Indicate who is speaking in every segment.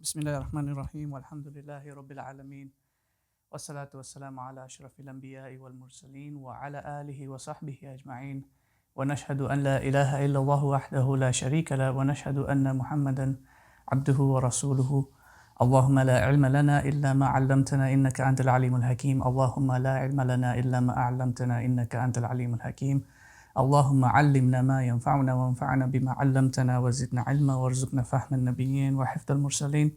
Speaker 1: Bismillahirrahmanirrahim. Walhamdulillahi Rabbil Alameen. Wassalatu wassalamu ala ashrafil anbiya'i wal mursaleen wa ala alihi wa sahbihi ajma'in. Wa nashhadu an la ilaha illallah wahdahu la sharika la wa nashhadu anna Muhammadan abduhu wa rasuluhu. Allahumma la ilma lana illa ma 'allamtana innaka antal alimul hakim. Allahumma la ilma lana illa ma 'allamtana innaka antal alimul hakim. اللهم علمنا ما ينفعنا وانفعنا بما علمتنا وزدنا علما وارزقنا فهم النبيين وحفظ المرسلين.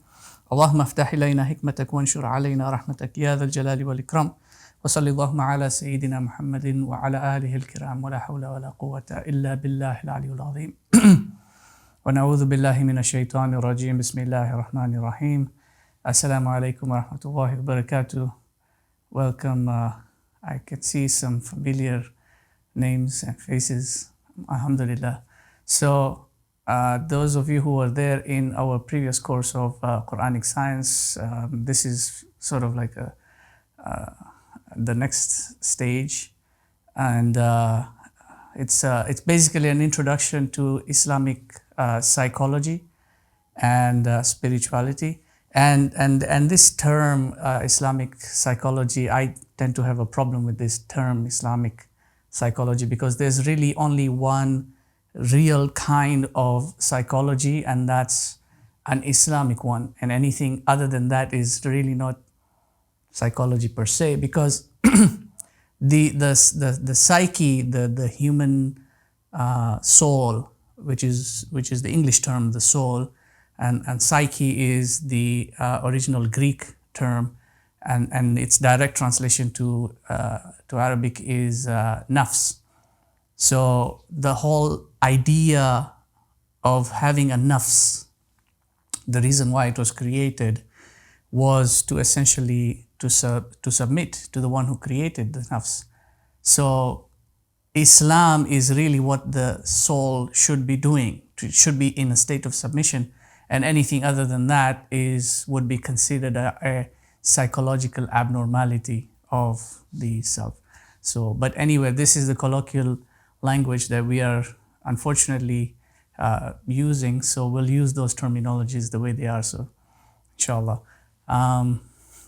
Speaker 1: اللهم افتح إلينا حكمتك وانشر علينا رحمتك يا ذا الجلال والإكرام. وصلى اللهم على سيدنا محمد وعلى آله الكرام ولا حول ولا قوة إلا بالله العلي العظيم. ونعوذ بالله من الشيطان الرجيم. بسم الله الرحمن الرحيم. السلام عليكم ورحمة الله وبركاته. Welcome. I can see some familiar names and faces, alhamdulillah. So those of you who were there in our previous course of Quranic science, this is sort of like the next stage, and it's basically an introduction to Islamic psychology and spirituality. And this term Islamic psychology, I tend to have a problem with this term Islamic psychology, because there's really only one real kind of psychology, and that's an Islamic one, and anything other than that is really not psychology per se, because the psyche, the human soul, which is the English term, the soul, and psyche is the original Greek term, and its direct translation to Arabic is nafs. So the whole idea of having a nafs, the reason why it was created was to essentially to submit to the one who created the nafs. So Islam is really what the soul should be doing. It should be in a state of submission, and anything other than that would be considered a psychological abnormality of the self. So, but anyway, this is the colloquial language that we are unfortunately using. So we'll use those terminologies the way they are. So, inshallah,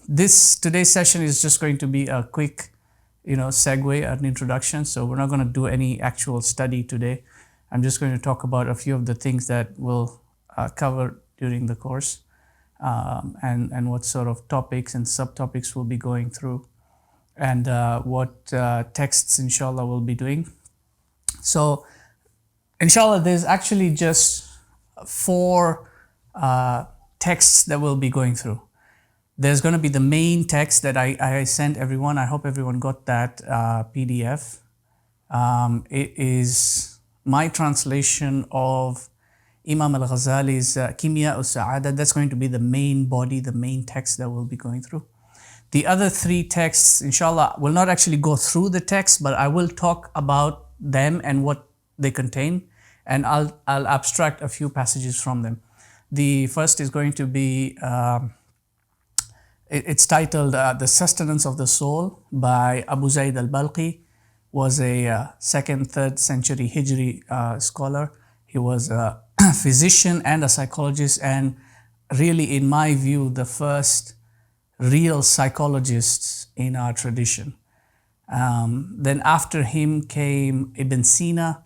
Speaker 1: today's session is just going to be a quick, segue, an introduction. So we're not going to do any actual study today. I'm just going to talk about a few of the things that we'll cover during the course. And what sort of topics and subtopics we'll be going through, and what texts inshallah we'll be doing. So inshallah, there's actually just 4 texts that we'll be going through. There's going to be the main text that I sent everyone. I hope everyone got that PDF. It is my translation of Imam Al-Ghazali's Kimya Us-Sa'ada. That's going to be the main body, the main text that we'll be going through. The other 3 texts, inshallah, will not actually go through the text, but I will talk about them and what they contain, and I'll abstract a few passages from them. The first is going to be, it's titled The Sustenance of the Soul by Abu Zayd al-Balqi. Was a 2nd, 3rd century Hijri scholar. He was a physician and a psychologist, and really, in my view, the first real psychologists in our tradition. Then after him came Ibn Sina,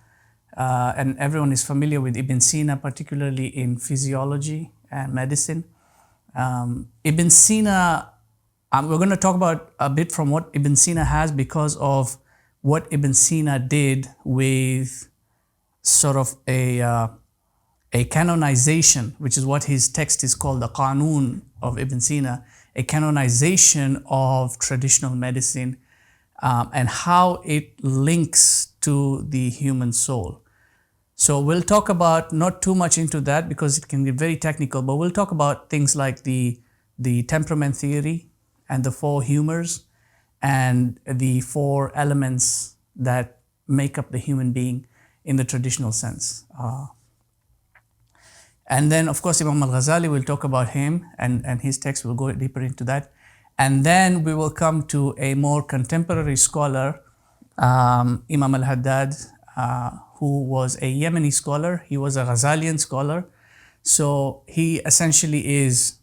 Speaker 1: and everyone is familiar with Ibn Sina, particularly in physiology and medicine. Ibn Sina, we're going to talk about a bit from what Ibn Sina has, because of what Ibn Sina did with sort of a canonization, which is what his text is called, the Qanun of Ibn Sina, a canonization of traditional medicine, and how it links to the human soul. So we'll talk about, not too much into that because it can be very technical, but we'll talk about things like the temperament theory and the 4 humors and the 4 elements that make up the human being in the traditional sense. And then, of course, Imam Al-Ghazali, will talk about him and his text. We'll go deeper into that. And then we will come to a more contemporary scholar, Imam Al-Haddad, who was a Yemeni scholar. He was a Ghazalian scholar. So he essentially is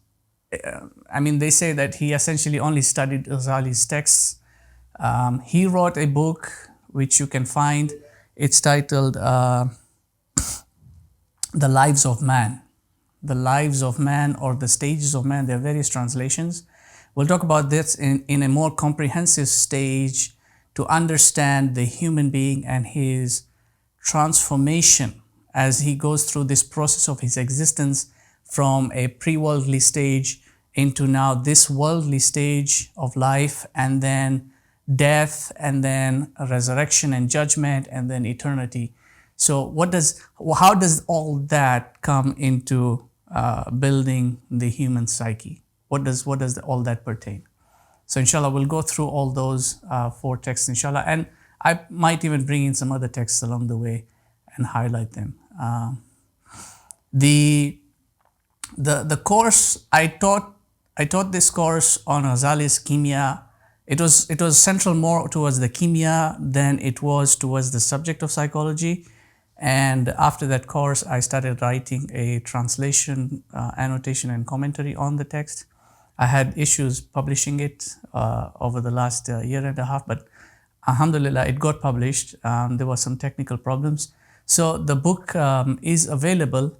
Speaker 1: I mean, they say that he essentially only studied Ghazali's texts. He wrote a book which you can find. It's titled The Lives of Man. The Lives of Man or The Stages of Man. There are various translations. We'll talk about this in a more comprehensive stage to understand the human being and his transformation as he goes through this process of his existence from a pre-worldly stage into now this worldly stage of life, and then death, and then resurrection and judgment, and then eternity. So how does all that come into building the human psyche? What does all that pertain? So inshallah, we'll go through all those 4 texts, inshallah, and I might even bring in some other texts along the way and highlight them. The course I taught this course on Ghazali's Kimia. It was central more towards the Kimia than it was towards the subject of psychology. And after that course, I started writing a translation, annotation, and commentary on the text. I had issues publishing it over the last year and a half, but alhamdulillah, it got published. There were some technical problems. So the book is available.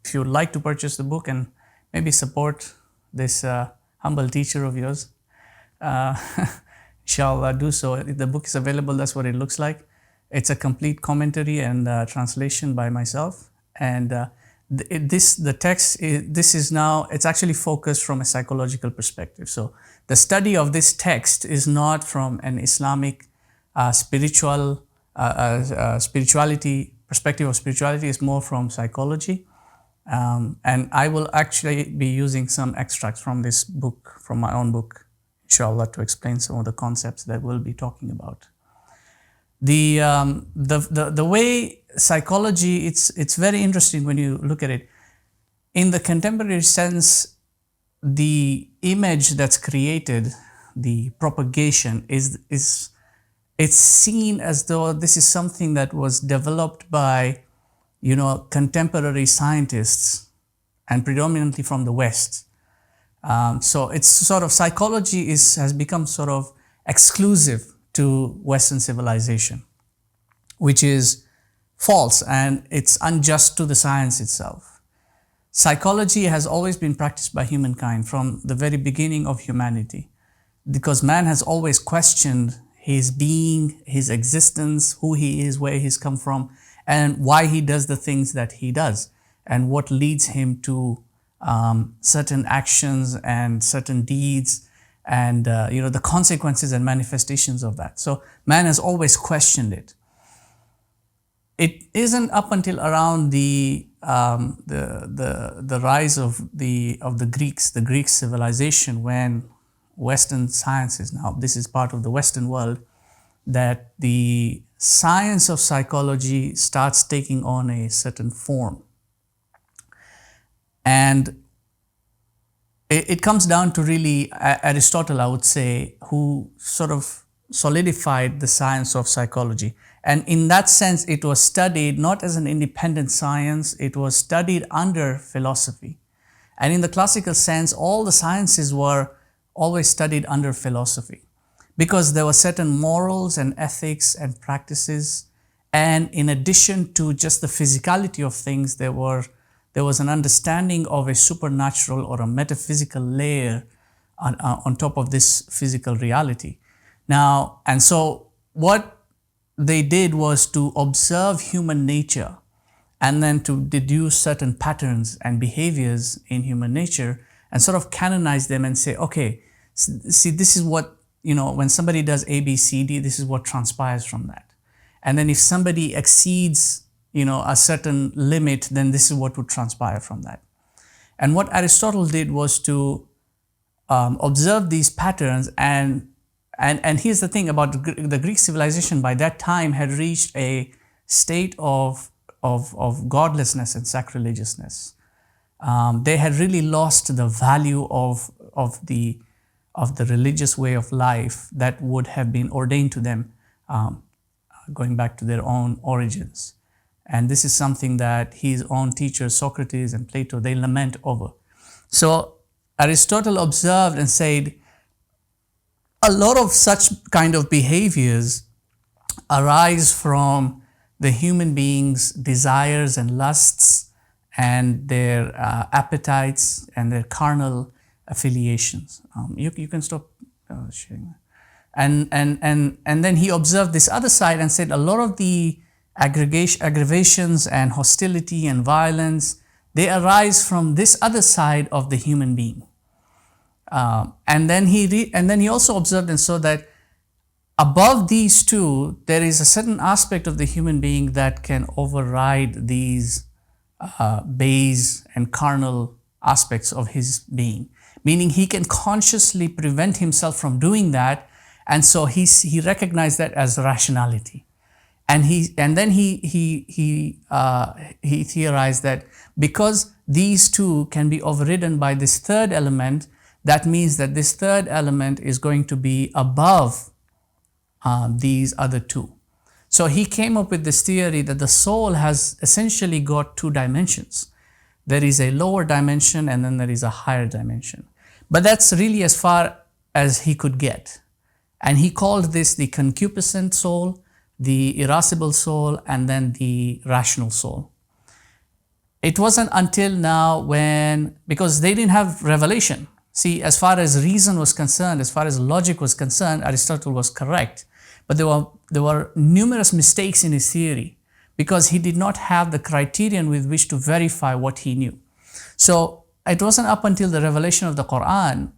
Speaker 1: If you'd like to purchase the book and maybe support this humble teacher of yours, inshallah, do so. The book is available. That's what it looks like. It's a complete commentary and translation by myself. And the text, it's actually focused from a psychological perspective. So the study of this text is not from an Islamic spirituality perspective of spirituality. Is more from psychology. And I will actually be using some extracts from this book, from my own book, inshallah, to explain some of the concepts that we'll be talking about. The way psychology, it's very interesting when you look at it. In the contemporary sense, the image that's created, the propagation, it's seen as though this is something that was developed by, contemporary scientists, and predominantly from the West. So it's sort of, psychology has become sort of exclusive to Western civilization, which is false, and it's unjust to the science itself. Psychology has always been practiced by humankind from the very beginning of humanity, because man has always questioned his being, his existence, who he is, where he's come from, and why he does the things that he does, and what leads him to certain actions and certain deeds, and the consequences and manifestations of that. So man has always questioned it. It isn't up until around the rise of the Greeks, the Greek civilization, when Western sciences, now this is part of the Western world, that the science of psychology starts taking on a certain form. And it comes down to really Aristotle, I would say, who sort of solidified the science of psychology. And in that sense, it was studied not as an independent science, it was studied under philosophy. And in the classical sense, all the sciences were always studied under philosophy, because there were certain morals and ethics and practices. And in addition to just the physicality of things, there was an understanding of a supernatural or a metaphysical layer on top of this physical reality. Now, and so what they did was to observe human nature and then to deduce certain patterns and behaviors in human nature and sort of canonize them and say, okay, see, this is what, when somebody does A, B, C, D, this is what transpires from that. And then if somebody exceeds a certain limit, then this is what would transpire from that. And what Aristotle did was to observe these patterns, and here's the thing about the Greek civilization by that time had reached a state of godlessness and sacrilegiousness. They had really lost the value of the religious way of life that would have been ordained to them, going back to their own origins. And this is something that his own teachers, Socrates and Plato, they lament over. So Aristotle observed and said, a lot of such kind of behaviors arise from the human being's desires and lusts and their appetites and their carnal affiliations. You can stop sharing that. And then he observed this other side and said a lot of the aggravations and hostility and violence, they arise from this other side of the human being. And then he also observed and saw that above these two, there is a certain aspect of the human being that can override these base and carnal aspects of his being. Meaning he can consciously prevent himself from doing that, and so he recognized that as rationality. And then he theorized that because these two can be overridden by this third element, that means that this third element is going to be above these other two. So he came up with this theory that the soul has essentially got two dimensions. There is a lower dimension and then there is a higher dimension. But that's really as far as he could get. And he called this the concupiscent soul, the irascible soul, and then the rational soul. It wasn't until now because they didn't have revelation. See, as far as reason was concerned, as far as logic was concerned, Aristotle was correct. But there were numerous mistakes in his theory because he did not have the criterion with which to verify what he knew. So it wasn't up until the revelation of the Quran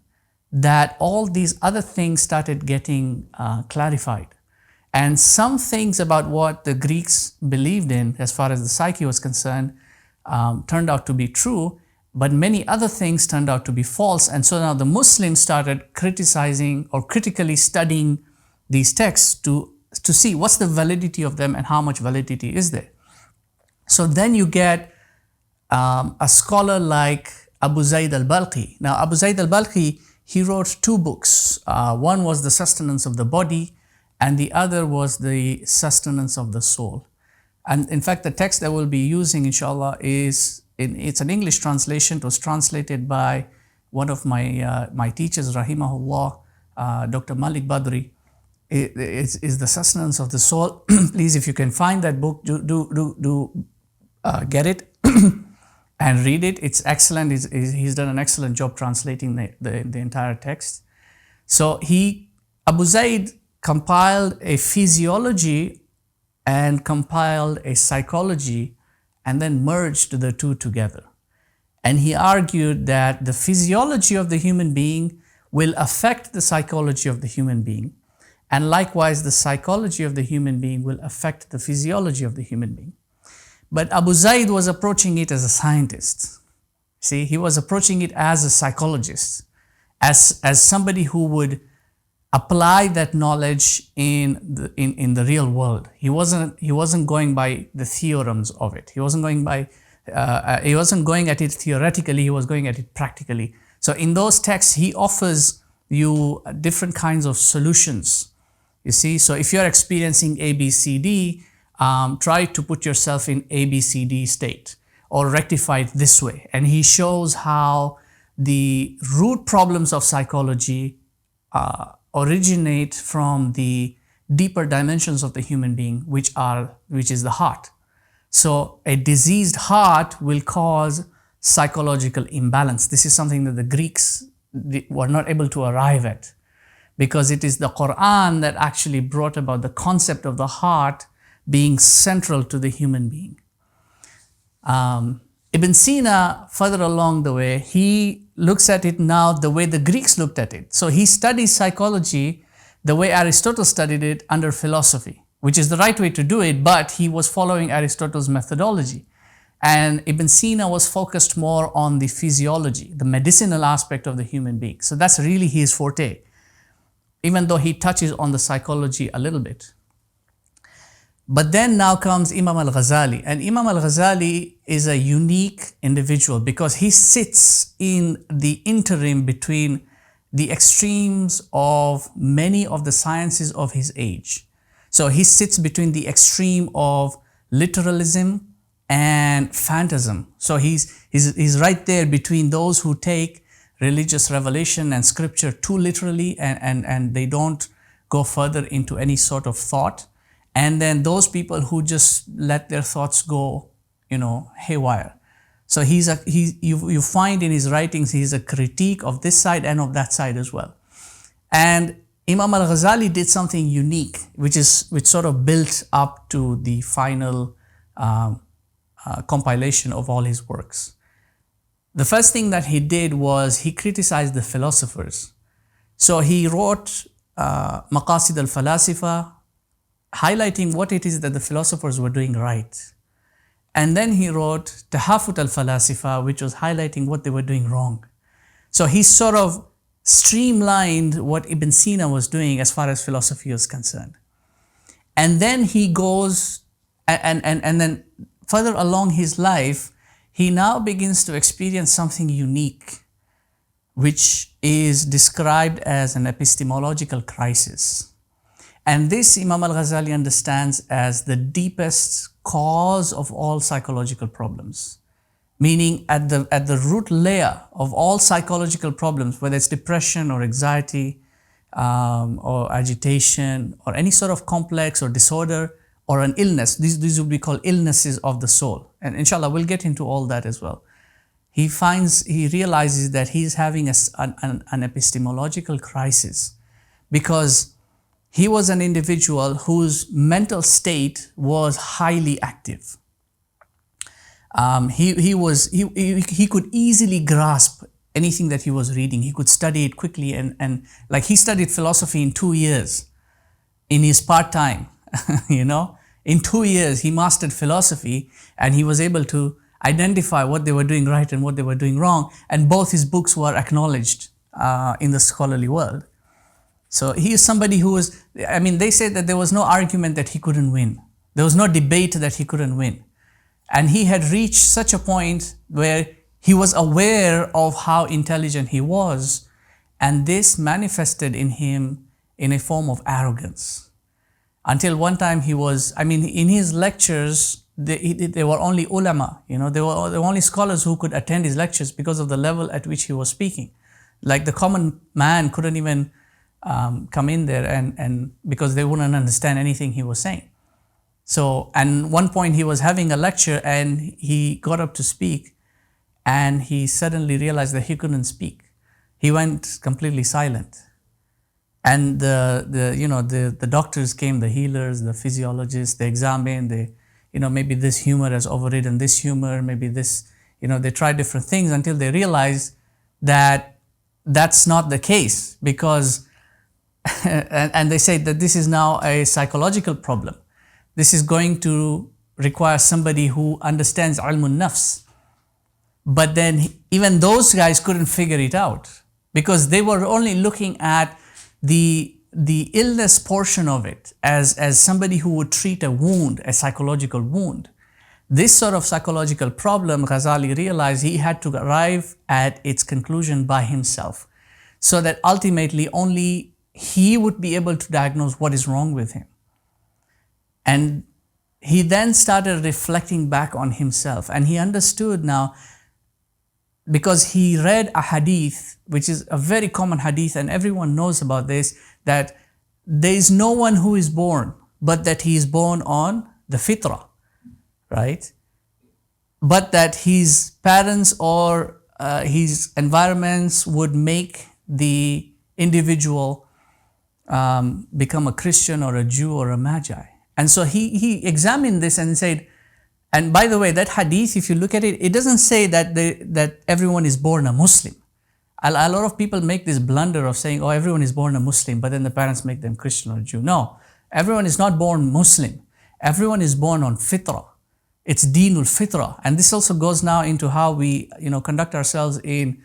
Speaker 1: that all these other things started getting clarified. And some things about what the Greeks believed in, as far as the psyche was concerned, turned out to be true, but many other things turned out to be false. And so now the Muslims started criticizing or critically studying these texts to see what's the validity of them and how much validity is there. So then you get a scholar like Abu Zayd al-Balkhi. Now Abu Zayd al-Balkhi, he wrote two books. One was The Sustenance of the Body, and the other was The Sustenance of the Soul. And in fact, the text that we'll be using, inshallah, it's an English translation. It was translated by one of my teachers, rahimahullah, Dr. Malik Badri. Is The Sustenance of the Soul. Please, if you can find that book, do get it and read it. It's excellent. He's done an excellent job translating the entire text. So Abu Zayd compiled a physiology and compiled a psychology and then merged the two together. And he argued that the physiology of the human being will affect the psychology of the human being. And likewise, the psychology of the human being will affect the physiology of the human being. But Abu Zayd was approaching it as a scientist. See, he was approaching it as a psychologist, as somebody who would apply that knowledge in the real world. He wasn't going by the theorems of it. He wasn't going at it theoretically. He was going at it practically. So in those texts, he offers you different kinds of solutions. You see, so if you're experiencing ABCD, try to put yourself in ABCD state or rectify it this way. And he shows how the root problems of psychology originate from the deeper dimensions of the human being, which is the heart. So a diseased heart will cause psychological imbalance. This is something that the Greeks were not able to arrive at, because it is the Quran that actually brought about the concept of the heart being central to the human being. Ibn Sina, further along the way, he looks at it now the way the Greeks looked at it. So he studies psychology the way Aristotle studied it under philosophy, which is the right way to do it, but he was following Aristotle's methodology. And Ibn Sina was focused more on the physiology, the medicinal aspect of the human being. So that's really his forte, even though he touches on the psychology a little bit. But then now comes Imam Al-Ghazali. And Imam Al-Ghazali is a unique individual because he sits in the interim between the extremes of many of the sciences of his age. So he sits between the extreme of literalism and phantasm. So he's right there between those who take religious revelation and scripture too literally, and they don't go further into any sort of thought. And then those people who just let their thoughts go, haywire. So you find in his writings, he's a critique of this side and of that side as well. And Imam Al-Ghazali did something unique, which sort of built up to the final compilation of all his works. The first thing that he did was he criticized the philosophers. So he wrote Maqasid al-Falasifa, highlighting what it is that the philosophers were doing right. And then he wrote Tahafut al-Falasifa, which was highlighting what they were doing wrong. So he sort of streamlined what Ibn Sina was doing as far as philosophy was concerned. And then he goes, and then further along his life, he now begins to experience something unique, which is described as an epistemological crisis. And this Imam Al-Ghazali understands as the deepest cause of all psychological problems. Meaning at the root layer of all psychological problems, whether it's depression or anxiety or agitation or any sort of complex or disorder or an illness, these would be called illnesses of the soul. And inshallah, we'll get into all that as well. He realizes that he's having an epistemological crisis because he was an individual whose mental state was highly active. He could easily grasp anything that he was reading. He could study it quickly and like he studied philosophy in 2 years in his part-time, In 2 years, he mastered philosophy and he was able to identify what they were doing right and what they were doing wrong. And both his books were acknowledged in the scholarly world. So he is somebody who was, they say that there was no argument that he couldn't win. There was no debate that he couldn't win. And he had reached such a point where he was aware of how intelligent he was. And this manifested in him in a form of arrogance. Until one time he was, in his lectures, they were only ulama, they were only scholars who could attend his lectures because of the level at which he was speaking. Like the common man couldn't even come in there and because they wouldn't understand anything he was saying. So, and one point he was having a lecture and he got up to speak and he suddenly realized that he couldn't speak. He went completely silent. And the doctors came, the healers, the physiologists, they examined, maybe this humor has overridden this humor, maybe this, they tried different things until they realized that that's not the case because, and they say that this is now a psychological problem. This is going to require somebody who understands ilmun nafs. But then even those guys couldn't figure it out because they were only looking at the illness portion of it as somebody who would treat a wound, a psychological wound. This sort of psychological problem, Ghazali realized he had to arrive at its conclusion by himself so that ultimately only he would be able to diagnose what is wrong with him. And he then started reflecting back on himself and he understood now, because he read a hadith, which is a very common hadith and everyone knows about this, that there is no one who is born, but that he is born on the fitrah, right? But that his parents or his environments would make the individual become a Christian or a Jew or a Magi. And so he examined this and said, and by the way, that hadith, if you look at it, it doesn't say that everyone is born a Muslim. A lot of people make this blunder of saying, oh, everyone is born a Muslim, but then the parents make them Christian or Jew. No, everyone is not born Muslim. Everyone is born on fitrah. It's deenul fitrah. And this also goes now into how we, conduct ourselves in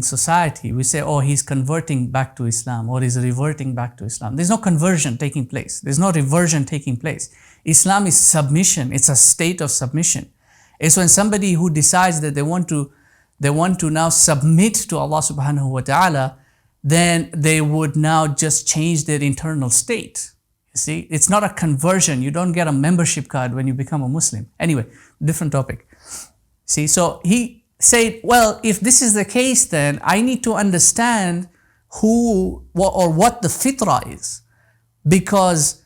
Speaker 1: society. We say, oh, he's converting back to Islam or he's reverting back to Islam. There's no conversion taking place. There's no reversion taking place. Islam is submission. It's a state of submission. It's when somebody who decides that they want to now submit to Allah subhanahu wa ta'ala, then they would now just change their internal state. You see, it's not a conversion. You don't get a membership card when you become a Muslim. Anyway, different topic. See, so he said, well, if this is the case, then I need to understand what the fitrah is. Because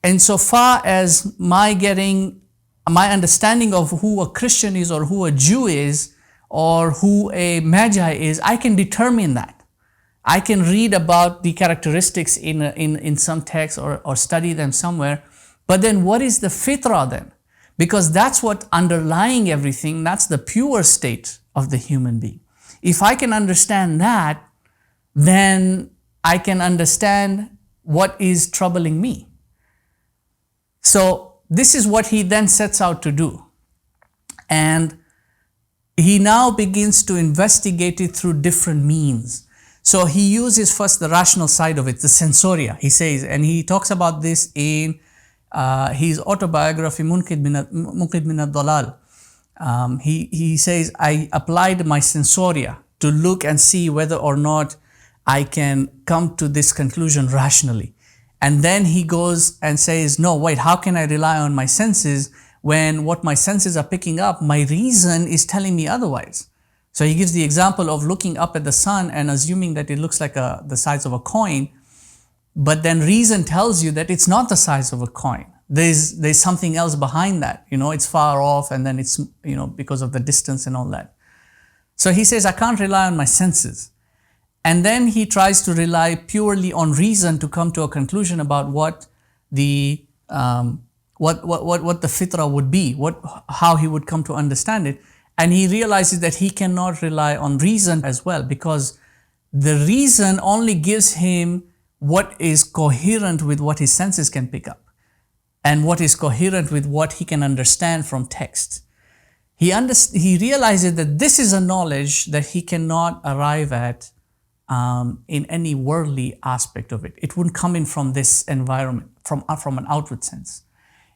Speaker 1: insofar as my understanding of who a Christian is, or who a Jew is, or who a Magi is, I can determine that. I can read about the characteristics in some text, or study them somewhere. But then what is the fitrah then? Because that's what underlying everything, that's the pure state of the human being. If I can understand that, then I can understand what is troubling me. So this is what he then sets out to do. And he now begins to investigate it through different means. So he uses first the rational side of it, the sensoria, he says, and he talks about this in his autobiography, Munqidh min ad-Dalal. He says, I applied my sensoria to look and see whether or not I can come to this conclusion rationally. And then he goes and says, no, wait, how can I rely on my senses when what my senses are picking up, my reason is telling me otherwise? So he gives the example of looking up at the sun and assuming that it looks like the size of a coin, but then reason tells you that it's not the size of a coin. There's something else behind that. It's far off, and then it's, because of the distance and all that. So he says, I can't rely on my senses. And then he tries to rely purely on reason to come to a conclusion about what the fitrah would be, how he would come to understand it. And he realizes that he cannot rely on reason as well, because the reason only gives him what is coherent with what his senses can pick up, and what is coherent with what he can understand from text. He realizes that this is a knowledge that he cannot arrive at in any worldly aspect of it. It wouldn't come in from this environment, from an outward sense.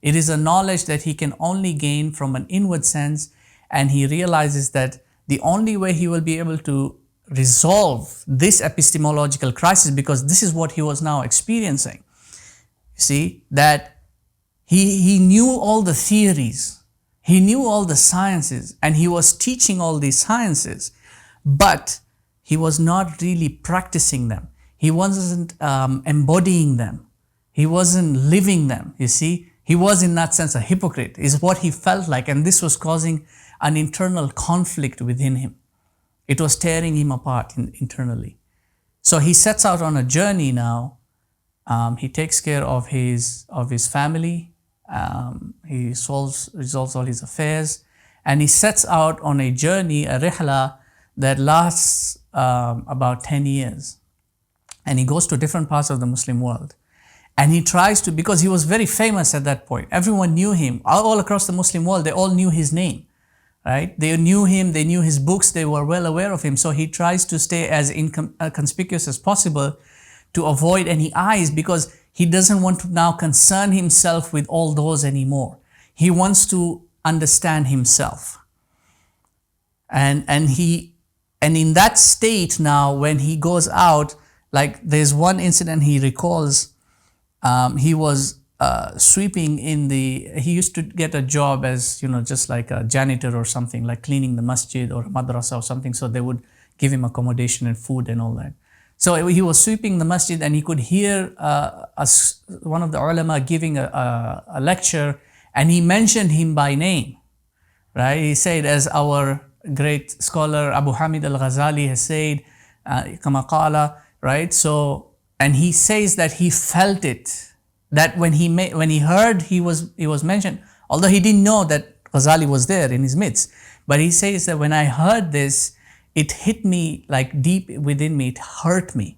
Speaker 1: It is a knowledge that he can only gain from an inward sense, and he realizes that the only way he will be able to resolve this epistemological crisis, because this is what he was now experiencing. You see, that he knew all the theories, he knew all the sciences, and he was teaching all these sciences, but he was not really practicing them. He wasn't embodying them. He wasn't living them, you see. He was in that sense a hypocrite, is what he felt like, and this was causing an internal conflict within him. It was tearing him apart internally. So he sets out on a journey now. He takes care of his family. He resolves all his affairs, and he sets out on a journey, a rihla, that lasts about 10 years. And he goes to different parts of the Muslim world. And he tries to, because he was very famous at that point. Everyone knew him. All across the Muslim world, they all knew his name, right? They knew him, they knew his books, they were well aware of him. So he tries to stay as inconspicuous as possible to avoid any eyes, because he doesn't want to now concern himself with all those anymore. He wants to understand himself. And in that state now, when he goes out, like there's one incident he recalls. He was sweeping he used to get a job as, just like a janitor or something, like cleaning the masjid or a madrasa or something. So they would give him accommodation and food and all that. So he was sweeping the masjid, and he could hear one of the ulama giving a lecture, and he mentioned him by name, right? He said, as our great scholar Abu Hamid Al-Ghazali has said, kama qala, right? So, and he says that he felt it, that when he heard he was mentioned, although he didn't know that Ghazali was there in his midst, but he says that when I heard this, it hit me like deep within me, it hurt me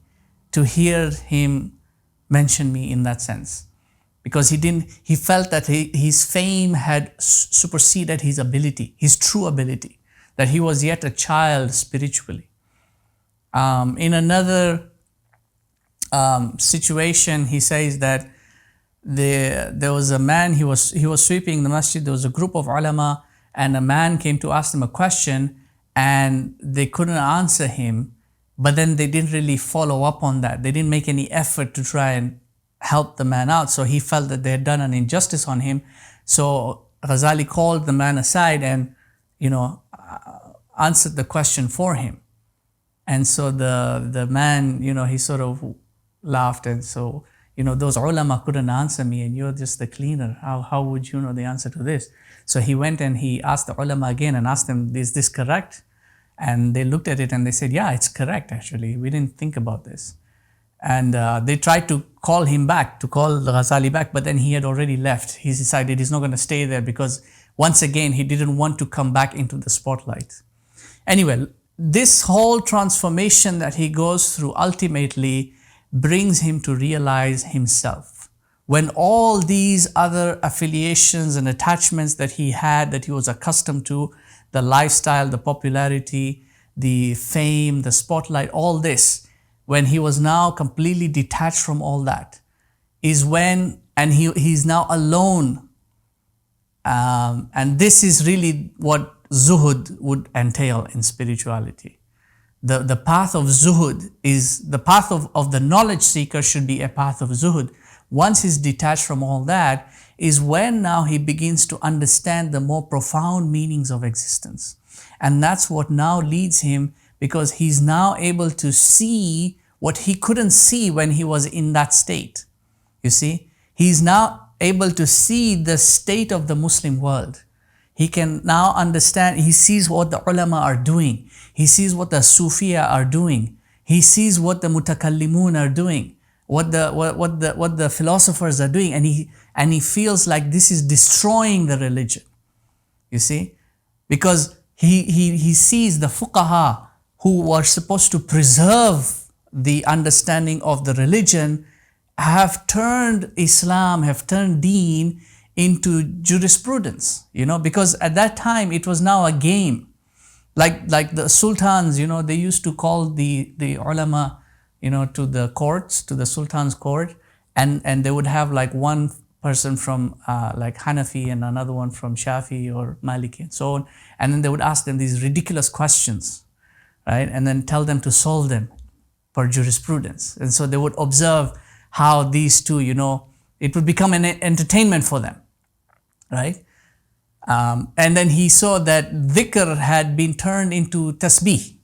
Speaker 1: to hear him mention me in that sense. Because he felt that his fame had superseded his ability, his true ability, that he was yet a child spiritually. In another situation, he says that there was a man, he was sweeping the masjid, there was a group of ulama, and a man came to ask them a question, and they couldn't answer him, but then they didn't really follow up on that. They didn't make any effort to try and help the man out, so he felt that they had done an injustice on him. So Ghazali called the man aside and, answered the question for him. And so the man, he sort of laughed, and so, those ulama couldn't answer me, and you're just the cleaner. How would you know the answer to this? So he went and he asked the ulama again and asked them, is this correct? And they looked at it and they said, yeah, it's correct actually. We didn't think about this. And they tried to call him back, to call Al-Ghazali back, but then he had already left. He decided he's not going to stay there because once again, he didn't want to come back into the spotlight. Anyway, this whole transformation that he goes through ultimately brings him to realize himself. When all these other affiliations and attachments that he had, that he was accustomed to, the lifestyle, the popularity, the fame, the spotlight, all this, when he was now completely detached from all that, is when, and he's now alone. And this is really what zuhud would entail in spirituality. The path of zuhud is, the path of the knowledge seeker should be a path of zuhud. Once he's detached from all that, is when now he begins to understand the more profound meanings of existence. And that's what now leads him, because he's now able to see what he couldn't see when he was in that state. You see, he's now able to see the state of the Muslim world. He can now understand, he sees what the ulama are doing. He sees what the Sufiya are doing. He sees what the mutakallimun are doing, what the philosophers are doing, and he feels like this is destroying the religion. You see? Because he sees the fuqaha who were supposed to preserve the understanding of the religion have turned Islam, have turned Deen into jurisprudence, because at that time it was now a game. Like the sultans, they used to call the ulama, to the courts, to the sultan's court, and they would have like one person from like Hanafi and another one from Shafi or Maliki and so on. And then they would ask them these ridiculous questions, right? And then tell them to solve them for jurisprudence. And so they would observe how these two, it would become an entertainment for them, right? And then he saw that dhikr had been turned into tasbih.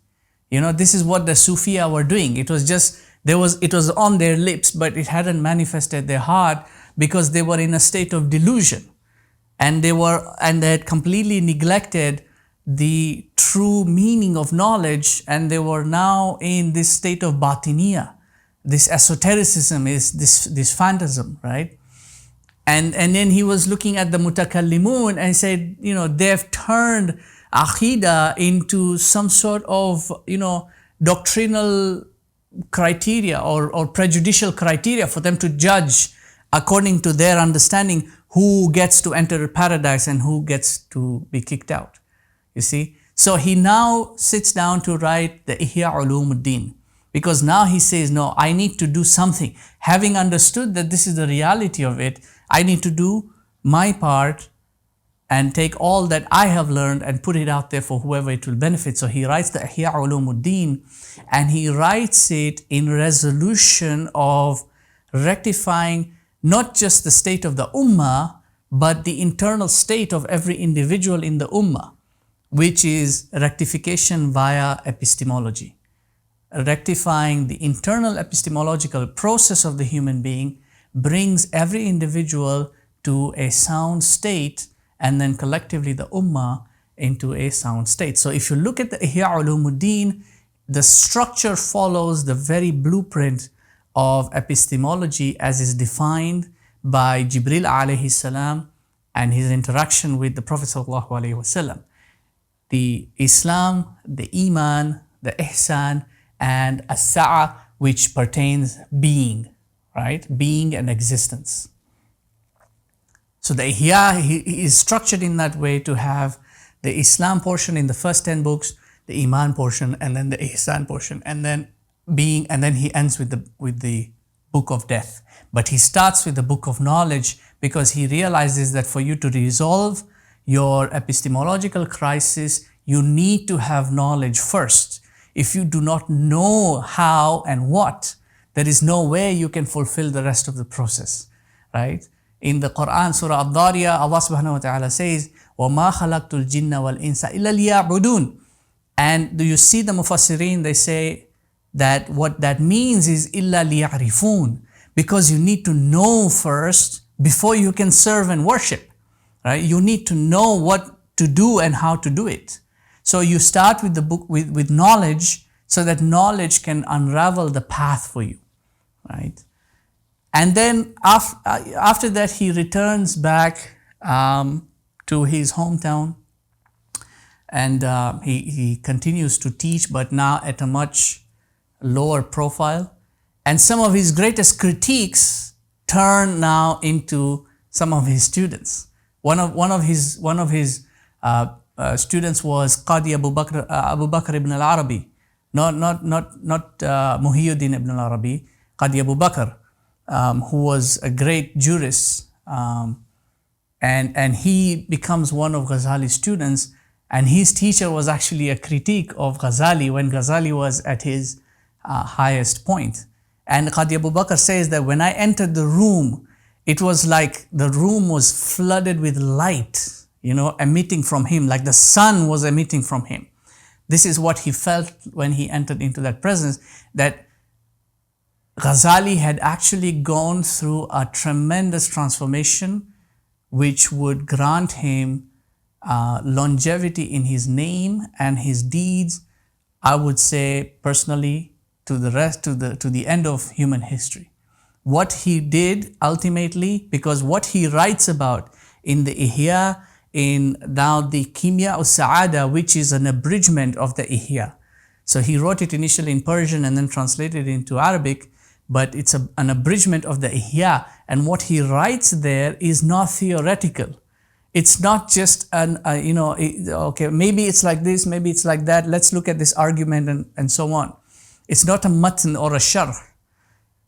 Speaker 1: This is what the Sufiya were doing. It was just, it was on their lips, but it hadn't manifested their heart because they were in a state of delusion. And they had completely neglected the true meaning of knowledge, and they were now in this state of batiniya. This esotericism is this phantasm, right? And then he was looking at the mutakallimun and said, they've turned aqidah into some sort of, doctrinal criteria or prejudicial criteria for them to judge according to their understanding who gets to enter paradise and who gets to be kicked out. You see? So he now sits down to write the Ihya Ulumuddin, because now he says, no, I need to do something. Having understood that this is the reality of it, I need to do my part and take all that I have learned and put it out there for whoever it will benefit. So he writes the Ihya Ulumuddin, and he writes it in resolution of rectifying not just the state of the ummah, but the internal state of every individual in the ummah, which is rectification via epistemology. Rectifying the internal epistemological process of the human being brings every individual to a sound state, and then collectively the ummah into a sound state. So if you look at the Ihya Ulumuddin, the structure follows the very blueprint of epistemology as is defined by Jibril alayhi salam and his interaction with the Prophet sallallahu alayhi wasallam. The Islam, the Iman, the Ihsan, and As-Sa'a, which pertains being, right? Being and existence. So the Ihya he is structured in that way to have the Islam portion in the first 10 books, the Iman portion, and then the Ihsan portion, and then being, and then he ends with the book of death. But he starts with the book of knowledge because he realizes that for you to resolve your epistemological crisis, you need to have knowledge first. If you do not know how and what, there is no way you can fulfill the rest of the process, right? In the Quran, Surah Ad-Dariyah, Allah subhanahu wa ta'ala says, وَمَا خَلَقْتُ الْجِنَّ وَالْإِنسَ إِلَّا لِيَعْبُدُونَ. And do you see the Mufassirin, they say that what that means is illa liya'rifun, because you need to know first before you can serve and worship, right? You need to know what to do and how to do it. So you start with the book with knowledge, so that knowledge can unravel the path for you, right? And then after that, he returns back to his hometown, and he continues to teach, but now at a much lower profile. And some of his greatest critiques turn now into some of his students. One of his students was Qadi Abu Bakr ibn al-Arabi, not Muhyiddin ibn al-Arabi, Qadi Abu Bakr, who was a great jurist, and he becomes one of Ghazali's students, and his teacher was actually a critique of Ghazali when Ghazali was at his highest point. And Qadi Abu Bakr says that when I entered the room, it was like the room was flooded with light, emitting from him, like the sun was emitting from him. This is what he felt when he entered into that presence, that Ghazali had actually gone through a tremendous transformation which would grant him longevity in his name and his deeds, I would say personally, to the end of human history. What he did ultimately, because what he writes about in the Ihya, in now the Kimya al-Sa'ada, which is an abridgment of the Ihya. So he wrote it initially in Persian and then translated it into Arabic, but it's an abridgment of the Ihya. And what he writes there is not theoretical. It's not just okay, maybe it's like this, maybe it's like that, let's look at this argument and so on. It's not a matn or a sharh.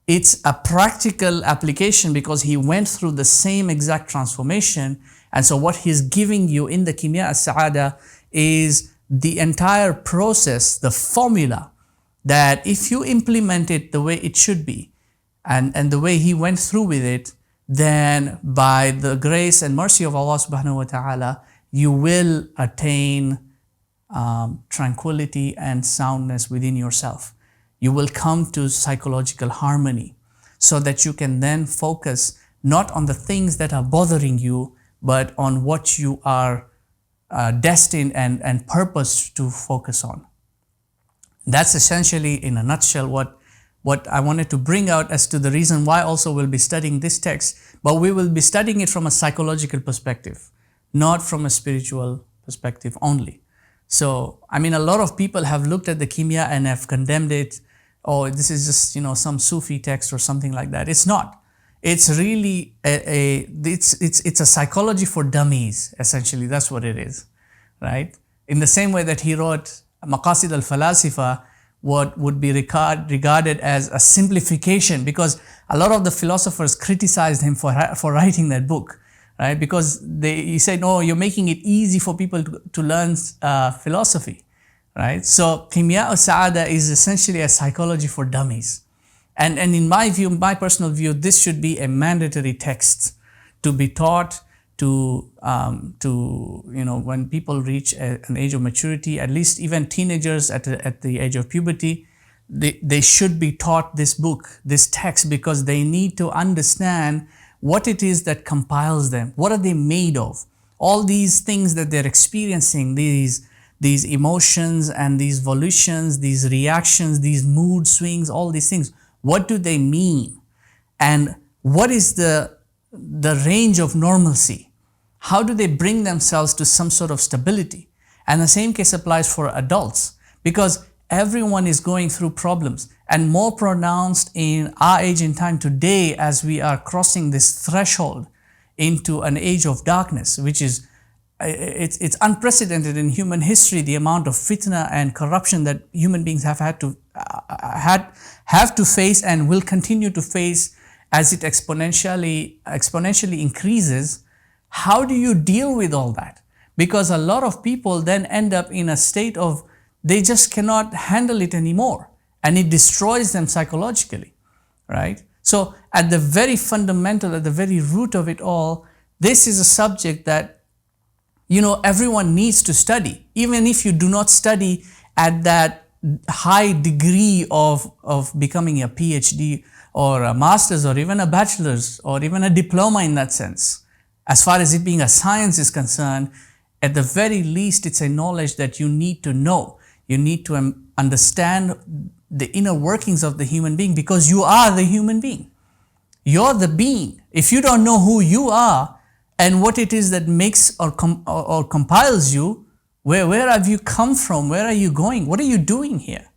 Speaker 1: It's a practical application, because he went through the same exact transformation. And so what he's giving you in the Kimya al-Sa'ada is the entire process, the formula, that if you implement it the way it should be, and the way he went through with it, then by the grace and mercy of Allah subhanahu wa ta'ala, you will attain tranquility and soundness within yourself. You will come to psychological harmony, so that you can then focus not on the things that are bothering you, but on what you are destined and purposed to focus on. That's essentially, in a nutshell, what I wanted to bring out as to the reason why also we'll be studying this text, but we will be studying it from a psychological perspective, not from a spiritual perspective only. So, I mean, a lot of people have looked at the Kimya and have condemned it. Oh, this is just, some Sufi text or something like that. It's not. It's really it's a psychology for dummies, essentially. That's what it is, right? In the same way that he wrote Maqasid al-Falasifa, what would be regarded as a simplification, because a lot of the philosophers criticized him for writing that book, right? Because he said, no, you're making it easy for people to learn philosophy, right? So Kimya al-Sa'ada is essentially a psychology for dummies. And in my view, my personal view, this should be a mandatory text to be taught to when people reach an age of maturity, at least even teenagers at the age of puberty, they should be taught this book, this text, because they need to understand what it is that compiles them. What are they made of? All these things that they're experiencing, these emotions and these volitions, these reactions, these mood swings, all these things. What do they mean? And what is the range of normalcy? How do they bring themselves to some sort of stability? And the same case applies for adults, because everyone is going through problems, and more pronounced in our age and time today, as we are crossing this threshold into an age of darkness, which is it's unprecedented in human history, the amount of fitna and corruption that human beings have had to face and will continue to face as it exponentially increases. How do you deal with all that? Because a lot of people then end up in a state of they just cannot handle it anymore, and it destroys them psychologically, right? So at the very fundamental, at the very root of it all, this is a subject that everyone needs to study. Even if you do not study at that high degree of becoming a PhD or a master's or even a bachelor's or even a diploma in that sense. As far as it being a science is concerned, at the very least, it's a knowledge that you need to know. You need to understand the inner workings of the human being, because you are the human being. You're the being. If you don't know who you are and what it is that makes or compiles you, where have you come from? Where are you going? What are you doing here?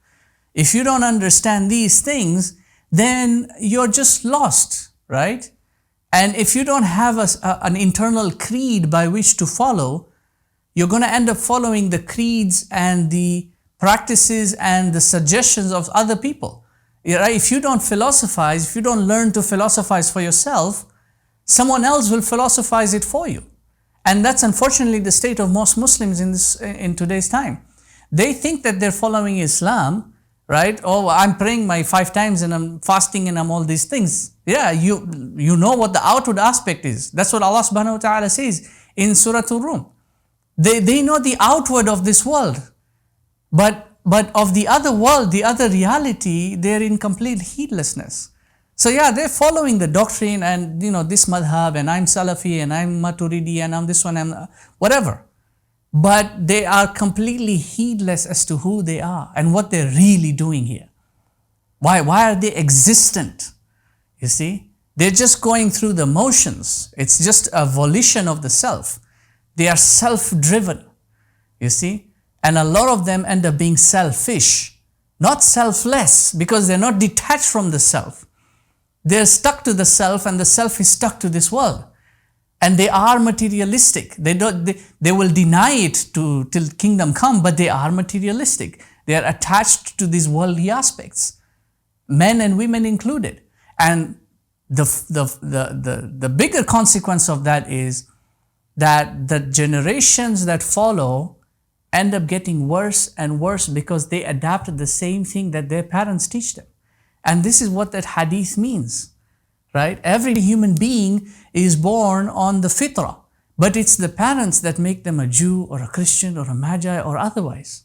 Speaker 1: If you don't understand these things, then you're just lost, right? And if you don't have an internal creed by which to follow, you're going to end up following the creeds and the practices and the suggestions of other people. Right? If you don't philosophize, if you don't learn to philosophize for yourself, someone else will philosophize it for you. And that's unfortunately the state of most Muslims in today's time. They think that they're following Islam, right? Oh, I'm praying my 5 times and I'm fasting and I'm all these things. Yeah, you know what the outward aspect is. That's what Allah subhanahu wa ta'ala says in Surah Al-Rum. They know the outward of this world, but of the other world, the other reality, they're in complete heedlessness. So yeah, they're following the doctrine and this madhab, and I'm Salafi and I'm Maturidi and I'm this one, I'm whatever. But they are completely heedless as to who they are and what they're really doing here. Why are they existent? You see, they're just going through the motions. It's just a volition of the self. They are self-driven, you see, and a lot of them end up being selfish, not selfless, because they're not detached from the self. They're stuck to the self, and the self is stuck to this world. And they are materialistic. They will deny it till kingdom come, but they are materialistic. They are attached to these worldly aspects, men and women included. And the bigger consequence of that is that the generations that follow end up getting worse and worse because they adapt the same thing that their parents teach them. And this is what that hadith means, right? Every human being is born on the fitrah, but it's the parents that make them a Jew or a Christian or a Magi or otherwise.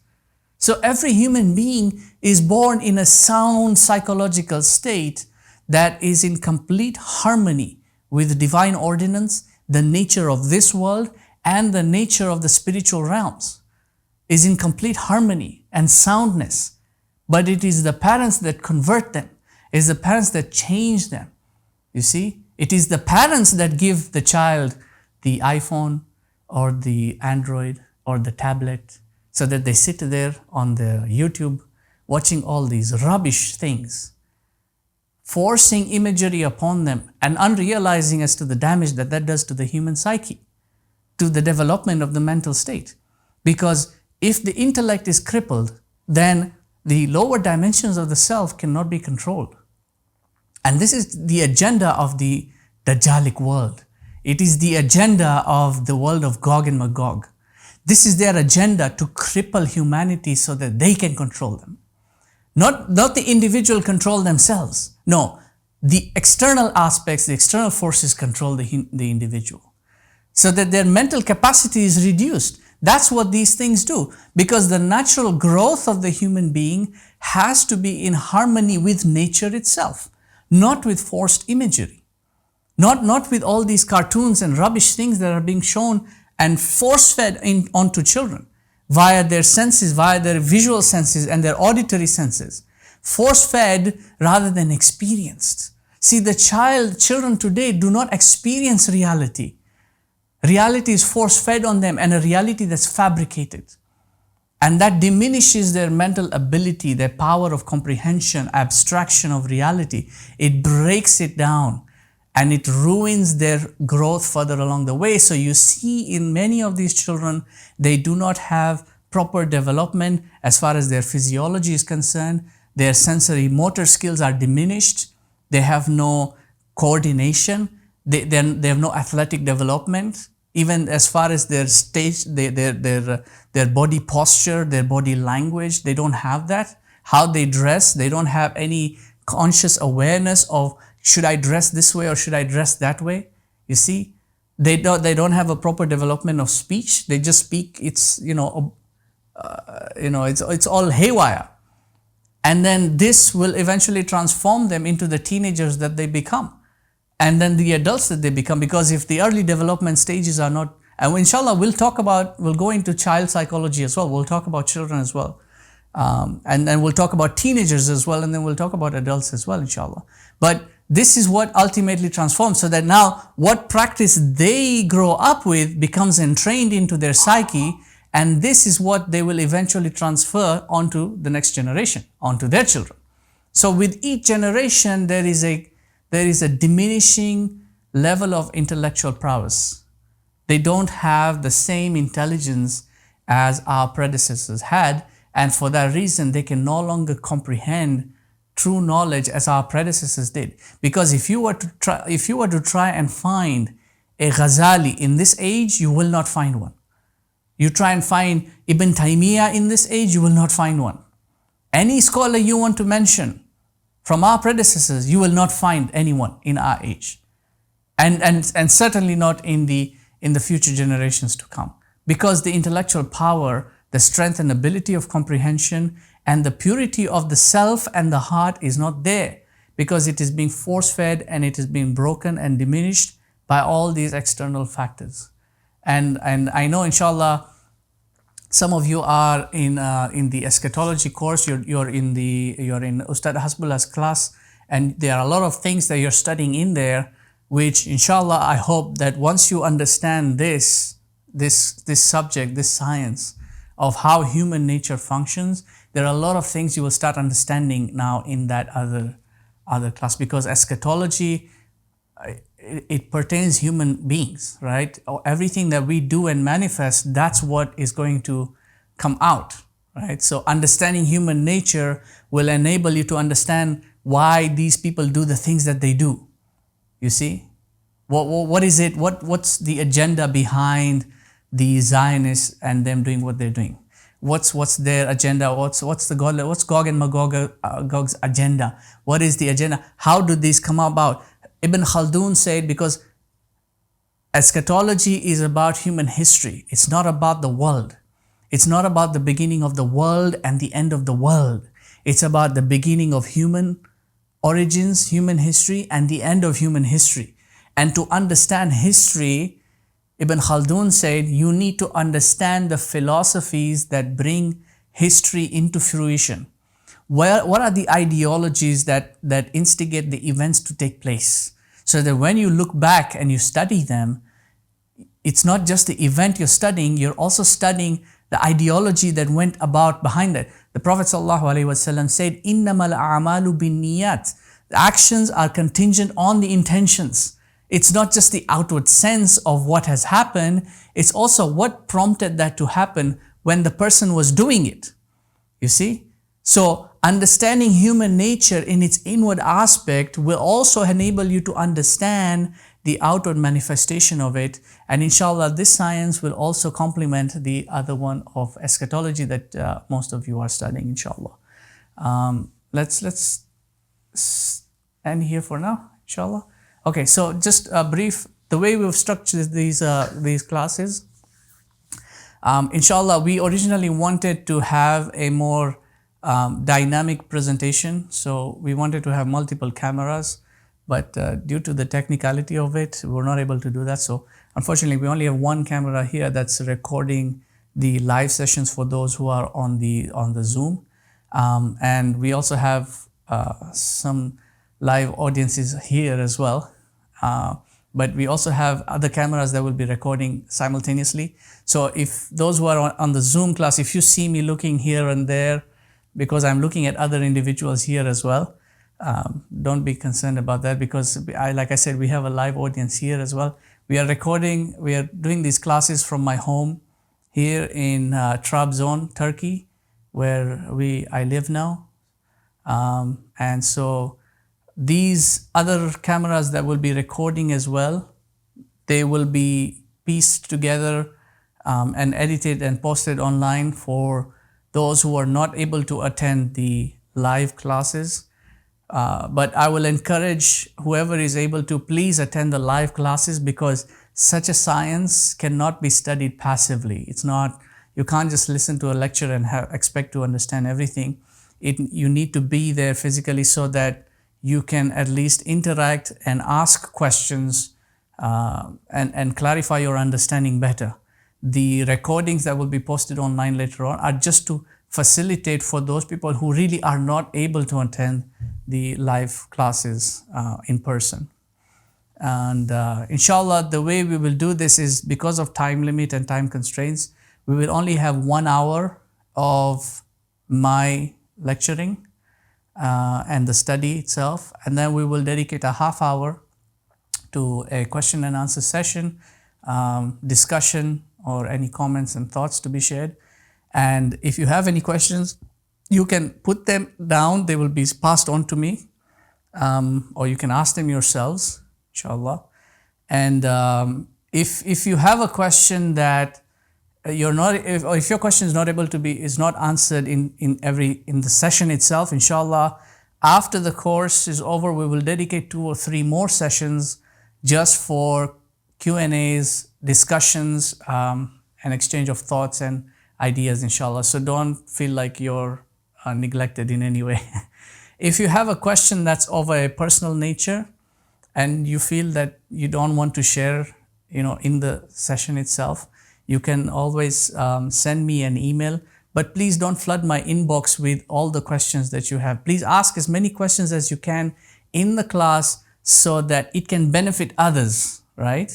Speaker 1: So every human being is born in a sound psychological state that is in complete harmony with divine ordinance, the nature of this world and the nature of the spiritual realms, is in complete harmony and soundness. But it is the parents that convert them. It is the parents that change them. You see, it is the parents that give the child the iPhone or the Android or the tablet so that they sit there on the YouTube watching all these rubbish things, forcing imagery upon them and unrealizing as to the damage that does to the human psyche, to the development of the mental state. Because if the intellect is crippled, then the lower dimensions of the self cannot be controlled. And this is the agenda of the Dajjalic world. It is the agenda of the world of Gog and Magog. This is their agenda, to cripple humanity so that they can control them. Not the individual control themselves. No, the external aspects, the external forces control the individual, so that their mental capacity is reduced. That's what these things do, because the natural growth of the human being has to be in harmony with nature itself, not with forced imagery, not with all these cartoons and rubbish things that are being shown and force-fed onto children via their senses, via their visual senses and their auditory senses, force-fed rather than experienced. See, the children today do not experience reality. Reality is force-fed on them, and a reality that's fabricated. And that diminishes their mental ability, their power of comprehension, abstraction of reality. It breaks it down and it ruins their growth further along the way. So you see in many of these children, they do not have proper development as far as their physiology is concerned. Their sensory motor skills are diminished. They have no coordination. They have no athletic development, even as far as their stage, their body posture, their body language. They don't have that. How they dress, they don't have any conscious awareness of, should I dress this way or should I dress that way? You see, they don't have a proper development of speech. They just speak, it's it's all haywire. And then this will eventually transform them into the teenagers that they become. And then the adults that they become, because if the early development stages are not, and inshallah we'll go into child psychology as well. We'll talk about children as well. And then we'll talk about teenagers as well, and then we'll talk about adults as well, inshallah. But this is what ultimately transforms, so that now what practice they grow up with becomes entrained into their psyche, and this is what they will eventually transfer onto the next generation, onto their children. So with each generation, there is a diminishing level of intellectual prowess. They don't have the same intelligence as our predecessors had, and for that reason, they can no longer comprehend true knowledge as our predecessors did. Because if you were to try and find a Ghazali in this age, you will not find one. You try and find Ibn Taymiyyah in this age, you will not find one. Any scholar you want to mention from our predecessors, you will not find anyone in our age. And certainly not in the future generations to come. Because the intellectual power, the strength and ability of comprehension, and the purity of the self and the heart is not there, because it is being force-fed and it is being broken and diminished by all these external factors. And I know, inshallah, some of you are in the eschatology course. You're in Ustad Hasbullah's class, and there are a lot of things that you're studying in there, which, inshallah, I hope that once you understand this subject, this science of how human nature functions, there are a lot of things you will start understanding now in that other class, because eschatology, it pertains human beings, right? Everything that we do and manifest, that's what is going to come out, right? So understanding human nature will enable you to understand why these people do the things that they do. You see? What is it? What's the agenda behind the Zionists and them doing what they're doing? What's their agenda? What's Gog and Magog's agenda? What is the agenda? How do these come about? Ibn Khaldun said, because eschatology is about human history. It's not about the world. It's not about the beginning of the world and the end of the world. It's about the beginning of human origins, human history, and the end of human history. And to understand history, Ibn Khaldun said, you need to understand the philosophies that bring history into fruition. What are the ideologies that instigate the events to take place? So that when you look back and you study them, it's not just the event you're studying, you're also studying the ideology that went about behind it. The Prophet ﷺ said, إِنَّمَا الْأَعْمَالُ بِالنِّيَّاتِ. The actions are contingent on the intentions. It's not just the outward sense of what has happened, it's also what prompted that to happen when the person was doing it. You see? So understanding human nature in its inward aspect will also enable you to understand the outward manifestation of it. And inshallah, this science will also complement the other one of eschatology that most of you are studying, inshallah. Let's end here for now, inshallah. Okay, so just a brief, the way we've structured these classes, inshallah, we originally wanted to have a more dynamic presentation. So we wanted to have multiple cameras, but due to the technicality of it, we're not able to do that. So unfortunately, we only have one camera here that's recording the live sessions for those who are on the Zoom. And we also have some live audiences here as well. But we also have other cameras that will be recording simultaneously. So if those who are on the Zoom class, if you see me looking here and there, because I'm looking at other individuals here as well, don't be concerned about that, because like I said, we have a live audience here as well. We are doing these classes from my home here in Trabzon, Turkey, where I live now. And so these other cameras that will be recording as well, they will be pieced together and edited and posted online for those who are not able to attend the live classes. But I will encourage whoever is able to please attend the live classes, because such a science cannot be studied passively. It's not, You can't just listen to a lecture and expect to understand everything. You need to be there physically so that you can at least interact and ask questions and clarify your understanding better. The recordings that will be posted online later on are just to facilitate for those people who really are not able to attend the live classes in person. And inshallah, the way we will do this is because of time limit and time constraints, we will only have 1 hour of my lecturing and the study itself. And then we will dedicate a half hour to a question and answer session, discussion, or any comments and thoughts to be shared. And if you have any questions, you can put them down. They will be passed on to me, or you can ask them yourselves, inshallah. And if you have a question that you're not, if your question is not able to be, is not answered in the session itself, inshallah, after the course is over, we will dedicate 2 or 3 more sessions just for Q&As, discussions, and exchange of thoughts and ideas, inshallah. So don't feel like you're neglected in any way. If you have a question that's of a personal nature and you feel that you don't want to share, in the session itself, you can always send me an email. But please don't flood my inbox with all the questions that you have. Please ask as many questions as you can in the class so that it can benefit others, right?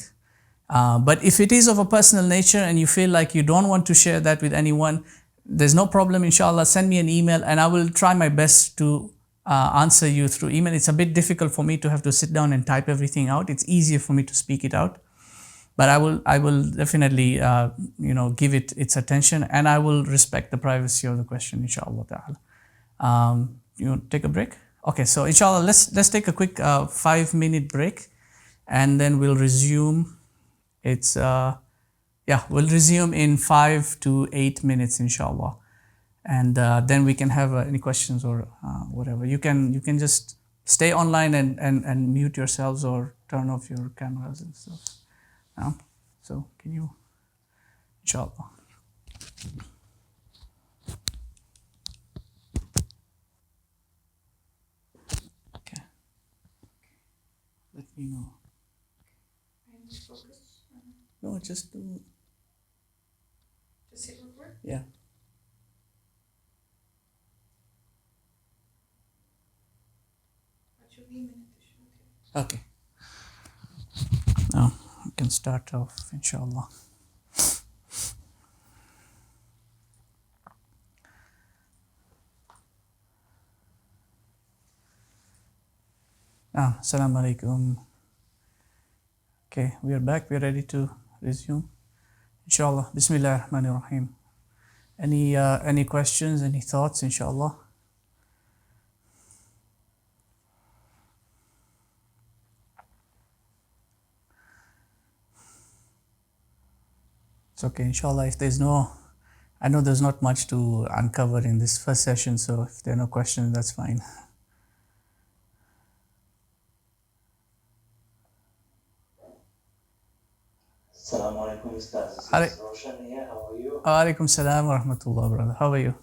Speaker 1: But if it is of a personal nature and you feel like you don't want to share that with anyone, there's no problem, inshallah. Send me an email and I will try my best to answer you through email. It's a bit difficult for me to have to sit down and type everything out. It's easier for me to speak it out. But I will definitely give it its attention, and I will respect the privacy of the question, inshallah ta'ala. You take a break? Okay, so inshallah, let's take a quick 5-minute break, and then we'll resume. We'll resume in 5 to 8 minutes, inshallah. And then we can have any questions or whatever. You can just stay online and mute yourselves or turn off your cameras and stuff. So can you, inshallah. Okay. Let me know. No, just do.
Speaker 2: Just hit record?
Speaker 1: Yeah. Okay. Now we can start off, inshallah. Assalamu alaikum. Okay, we are back. We are ready to resume, inshallah. Bismillah ar-Rahman ar-Rahim. Any questions, any thoughts, inshallah? It's okay, inshallah. If there's I know there's not much to uncover in this first session, so if there are no questions, that's fine.
Speaker 3: Assalamu alaikum, Ustaz. This is Roshan here. How are you?
Speaker 1: Alaikum salam wa rahmatullah, brother. How are you?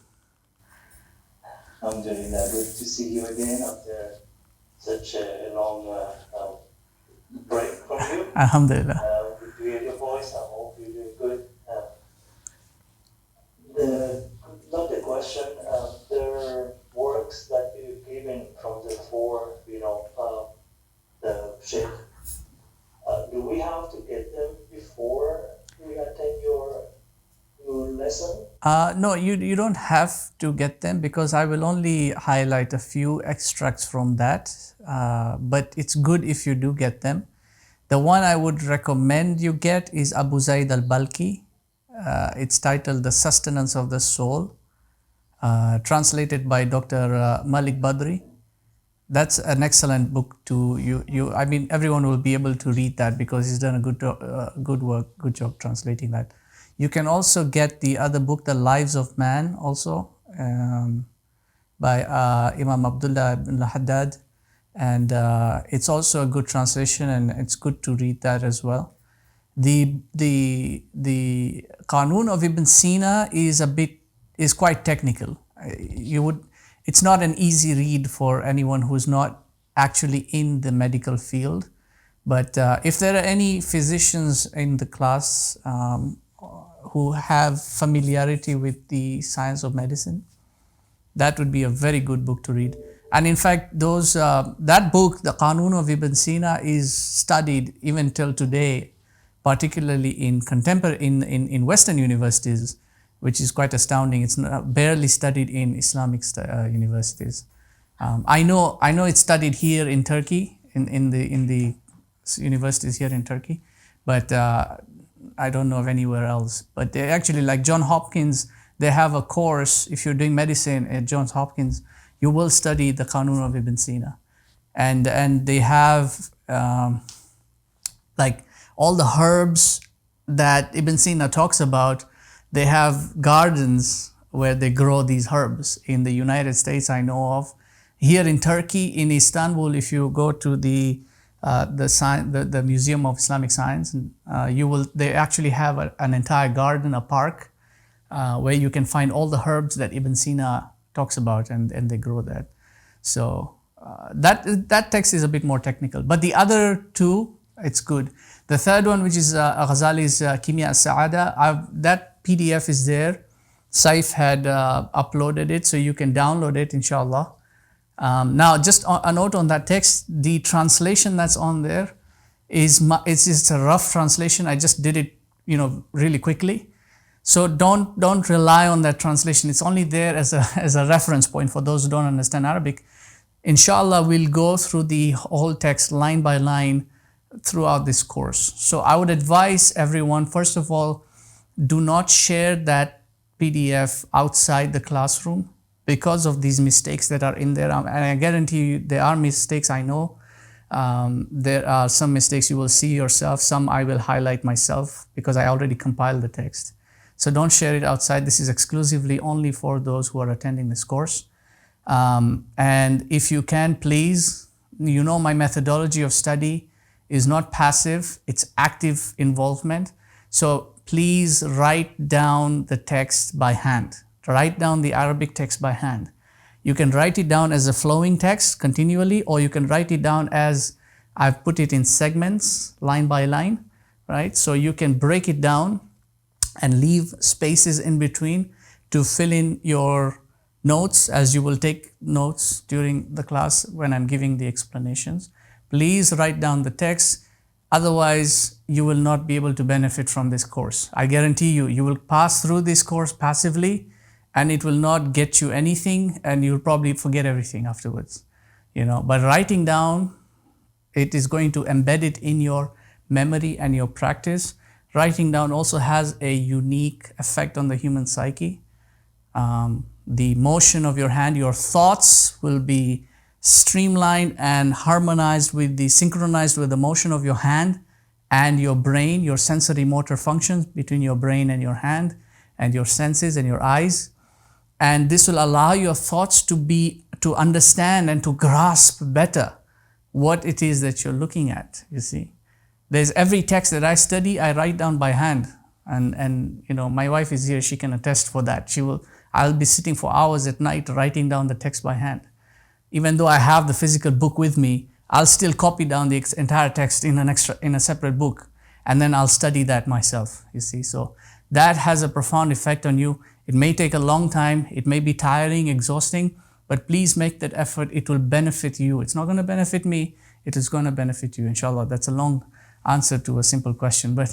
Speaker 3: Alhamdulillah, good to see you again after such a long break from you.
Speaker 1: Alhamdulillah.
Speaker 3: Good to hear your voice. I hope you're doing good. Not the question. There are works that you've given from the 4, the Sheikh. Do we have to get them before we attend your lesson?
Speaker 1: No, you don't have to get them because I will only highlight a few extracts from that. But it's good if you do get them. The one I would recommend you get is Abu Zaid al-Balkhi. It's titled The Sustenance of the Soul, translated by Dr. Malik Badri. That's an excellent book to you. I mean, everyone will be able to read that because he's done a good job translating that. You can also get the other book, The Lives of Man, also by Imam Abdullah ibn al-Haddad, and it's also a good translation, and it's good to read that as well. The Qanun of Ibn Sina is quite technical. It's not an easy read for anyone who's not actually in the medical field. But if there are any physicians in the class who have familiarity with the science of medicine, that would be a very good book to read. And in fact, that book, the Qanun of Ibn Sina, is studied even till today, particularly in Western universities, which is quite astounding. It's barely studied in Islamic universities. I know it's studied here in Turkey, in the universities here in Turkey, but I don't know of anywhere else. But they actually, like Johns Hopkins, they have a course. If you're doing medicine at Johns Hopkins, you will study the Qanun of Ibn Sina, and they have like all the herbs that Ibn Sina talks about. They have gardens where they grow these herbs. In the United States, I know of. Here in Turkey, in Istanbul, if you go to the Museum of Islamic Science, they actually have an entire garden, a park, where you can find all the herbs that Ibn Sina talks about, and they grow that. So that text is a bit more technical, but the other two, it's good. The third one, which is Al-Ghazali's Kimya al-Sa'ada, that PDF is there. Saif had uploaded it, so you can download it, inshallah. Now, just a note on that text, the translation that's on there it's just a rough translation. I just did it, really quickly. So don't rely on that translation. It's only there as a reference point for those who don't understand Arabic. Inshallah, we'll go through the whole text line by line throughout this course. So I would advise everyone, first of all, do not share that PDF outside the classroom because of these mistakes that are in there. And I guarantee you there are mistakes, I know. There are some mistakes you will see yourself. Some I will highlight myself because I already compiled the text. So don't share it outside. This is exclusively only for those who are attending this course. And if you can, please, my methodology of study is not passive, it's active involvement. So please write down the text by hand. Write down the Arabic text by hand. You can write it down as a flowing text continually, or you can write it down as I've put it in segments, line by line, right? So you can break it down and leave spaces in between to fill in your notes, as you will take notes during the class when I'm giving the explanations. Please write down the text. Otherwise, you will not be able to benefit from this course. I guarantee you will pass through this course passively and it will not get you anything, and you'll probably forget everything afterwards. But writing down, it is going to embed it in your memory and your practice. Writing down also has a unique effect on the human psyche. The motion of your hand, your thoughts will be streamlined and synchronized with the motion of your hand and your brain, your sensory motor functions between your brain and your hand and your senses and your eyes. And this will allow your thoughts to understand and to grasp better what it is that you're looking at, you see. There's every text that I study, I write down by hand. And my wife is here, she can attest for that. I'll be sitting for hours at night writing down the text by hand. Even though I have the physical book with me, I'll still copy down the entire text in a separate book, and then I'll study that myself, you see. So that has a profound effect on you. It may take a long time, it may be tiring, exhausting, but please make that effort. It will benefit you. It's not going to benefit me, it is going to benefit you, inshallah. That's a long answer to a simple question, but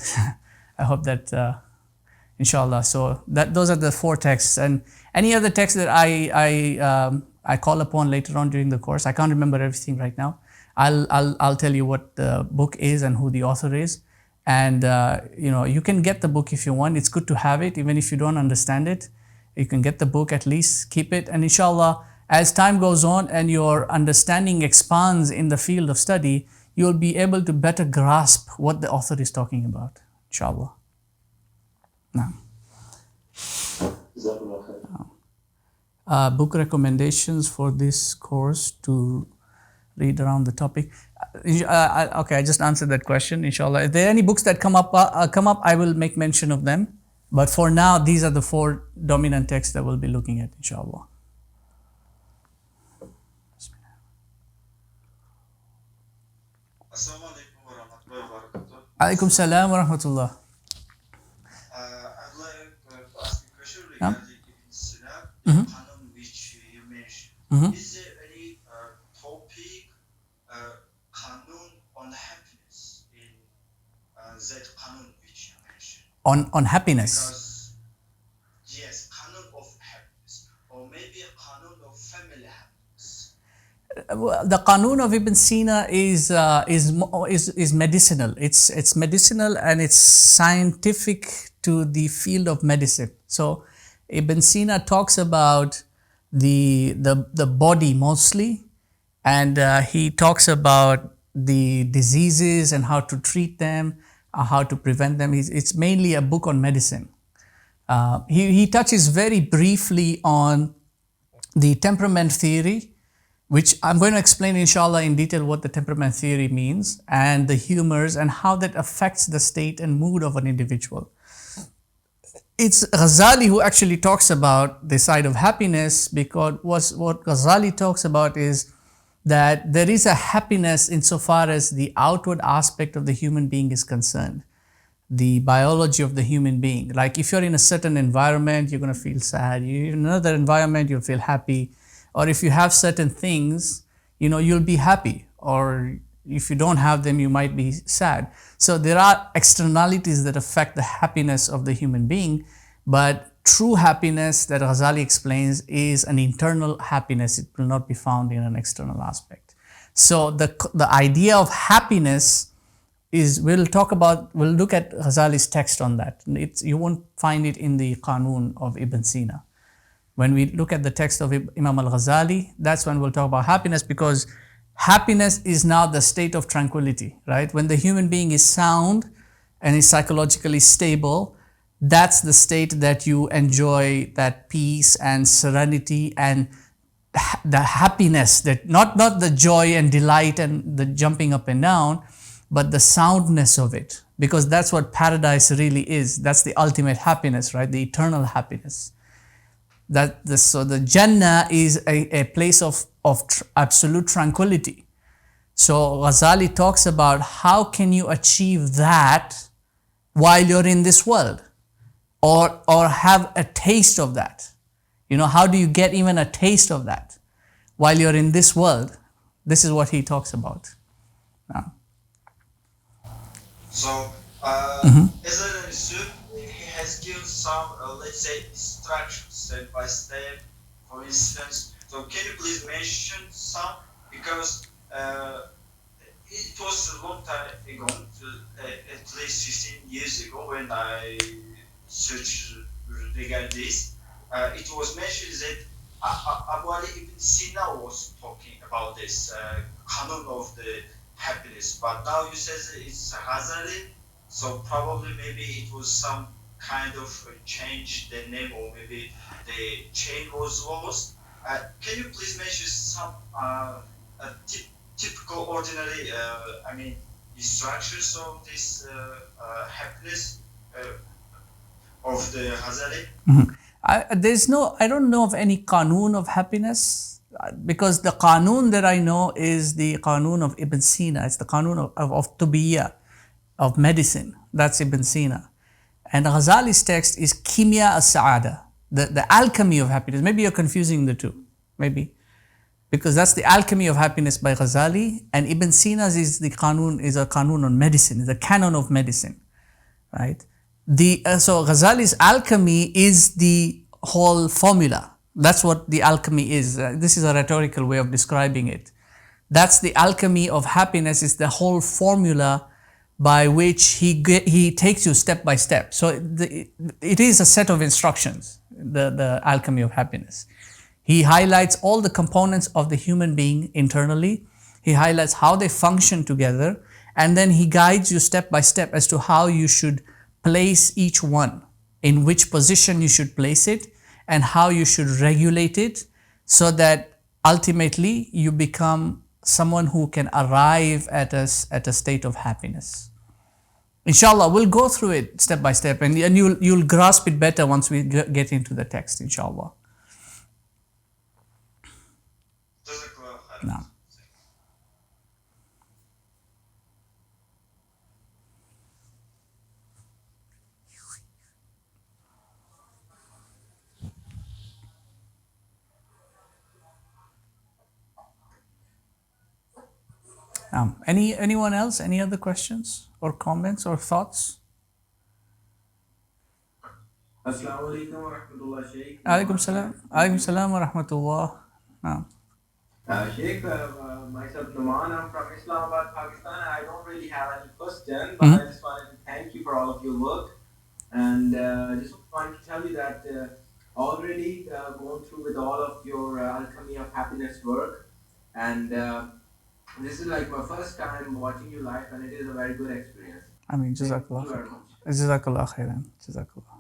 Speaker 1: I hope that, inshallah. So those are the 4 texts, and any other text that I call upon later on during the course. I can't remember everything right now. I'll tell you what the book is and who the author is. And you can get the book if you want. It's good to have it, even if you don't understand it. You can get the book, at least keep it. And inshallah, as time goes on and your understanding expands in the field of study, you'll be able to better grasp what the author is talking about, inshallah. Now. Book recommendations for this course to read around the topic. Okay, I just answered that question, inshallah. If there are any books that come up, I will make mention of them. But for now, these are the 4 dominant texts that we'll be looking at, inshallah.
Speaker 2: Assalamu alaikum wa rahmatullahi wa barakatuh.
Speaker 1: Alaikum salam wa rahmatullah.
Speaker 2: I'd like to ask a question
Speaker 1: Yeah.
Speaker 2: regarding Ibn Sina,
Speaker 1: Mhm.
Speaker 2: the canon which you mentioned.
Speaker 1: Mhm.
Speaker 2: Is there any topic, canon on happiness in that canon which you mentioned?
Speaker 1: On happiness.
Speaker 2: Because, yes, canon of happiness, or maybe a canon of family happiness.
Speaker 1: Well, the Qanun of Ibn Sina is medicinal. It's medicinal and it's scientific to the field of medicine. So Ibn Sina talks about the body mostly, and he talks about the diseases and how to treat them, how to prevent them. It's mainly a book on medicine. He touches very briefly on the temperament theory, which I'm going to explain inshallah in detail what the temperament theory means, and the humors and how that affects the state and mood of an individual. It's Ghazali who actually talks about the side of happiness, because what Ghazali talks about is that there is a happiness insofar as the outward aspect of the human being is concerned, the biology of the human being. Like if you're in a certain environment, you're going to feel sad. You're in another environment, you'll feel happy. Or if you have certain things, you'll be happy. Or if you don't have them, you might be sad. So there are externalities that affect the happiness of the human being, but true happiness that Ghazali explains is an internal happiness. It will not be found in an external aspect. So the idea of happiness is, we'll look at Ghazali's text on that. You won't find it in the Qanun of Ibn Sina. When we look at the text of Imam Al-Ghazali, that's when we'll talk about happiness, because happiness is now the state of tranquility, right? When the human being is sound and is psychologically stable, that's the state that you enjoy, that peace and serenity and the happiness, that not the joy and delight and the jumping up and down, but the soundness of it, because that's what paradise really is. That's the ultimate happiness, right? The eternal happiness. So the Jannah is a place of absolute tranquility. So Ghazali talks about how can you achieve that while you're in this world, or have a taste of that. How do you get even a taste of that while you're in this world? This is what he talks about.
Speaker 2: So, as I understood, he has given some, let's say, instructions step by step, for instance. So, can you please mention some? Because it was a long time ago, at least 15 years ago, when I searched regarding this. It was mentioned that Abu Ibn Sina was talking about this canon of the happiness, but now you said it's Ghazali, so probably maybe it was some kind of change the name, or maybe the chain was lost. Can you please mention some typical ordinary instructions of this happiness of the Ghazali?
Speaker 1: Mm-hmm. I don't know of any Qanun of happiness, because the Qanun that I know is the Qanun of Ibn Sina. It's the Qanun of Tubiyya, of medicine. That's Ibn Sina. And Ghazali's text is Kimya as-Sa'ada, the alchemy of happiness. Maybe you're confusing the two, maybe. Because that's the alchemy of happiness by Ghazali, and Ibn Sina's is a Qanun on medicine, is a canon of medicine, right? So Ghazali's alchemy is the whole formula. That's what the alchemy is. This is a rhetorical way of describing it. That's the alchemy of happiness, is the whole formula by which he takes you step by step. So it is a set of instructions, the alchemy of happiness. He highlights all the components of the human being internally. He highlights how they function together, and then he guides you step by step as to how you should place each one, in which position you should place it, and how you should regulate it, so that ultimately you become someone who can arrive at a state of happiness. Inshallah, we'll go through it step by step, and you'll grasp it better once we get into the text, inshallah. No. Anyone else? Any other questions or comments or thoughts?
Speaker 4: Assalamu alaikum wa rahmatullah, Sheikh.
Speaker 1: Alaikum salam. Alaikum salam wa rahmatullah.
Speaker 4: Sheikh, myself Numan, I'm from Islamabad, Pakistan. I don't really have any question, but I just wanted to thank you for all of your work. And just wanted to tell you that already going through with all of your Alchemy of Happiness work. And this is like my first time watching you live, and it is a very good experience.
Speaker 1: I mean, Jazakallah.
Speaker 4: Thank you very much.
Speaker 1: Jazakallah khairan. Jazakallah.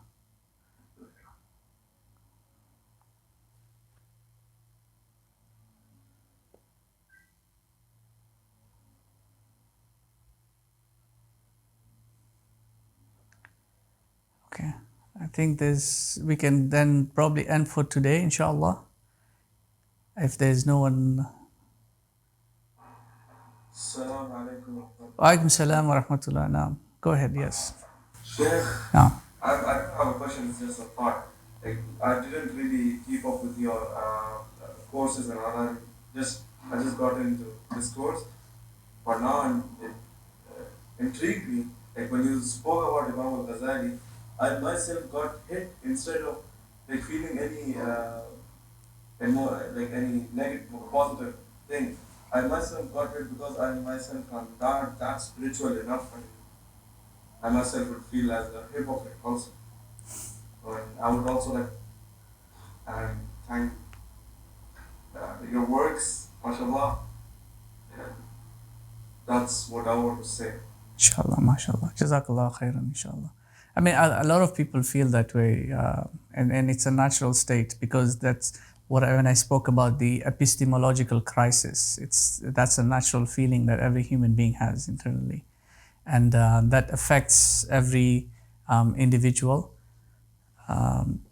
Speaker 1: Okay, I think we can then probably end for today, inshallah. If there's no one.
Speaker 5: Assalamu alaikum.
Speaker 1: Alaikum salam wa rahmatullah. Naam. Go ahead, yes.
Speaker 5: Sheikh,
Speaker 1: Naam.
Speaker 5: I don't have a question, it's just a thought. Like, I didn't really keep up with your courses and all. I just got into this course. But now it intrigued me. Like when you spoke about Imam Al-Ghazali, I myself got hit instead of like feeling any any negative or positive thing. I myself got it because I myself am that spiritual enough, and I myself would feel as a hypocrite also. And I would also like thank your works, mashallah. And that's what I want to say.
Speaker 1: Inshallah, mashallah. Jazakallah khairan, inshallah. I mean, a lot of people feel that way, and it's a natural state, because that's when I spoke about the epistemological crisis. That's a natural feeling that every human being has internally, and that affects every individual,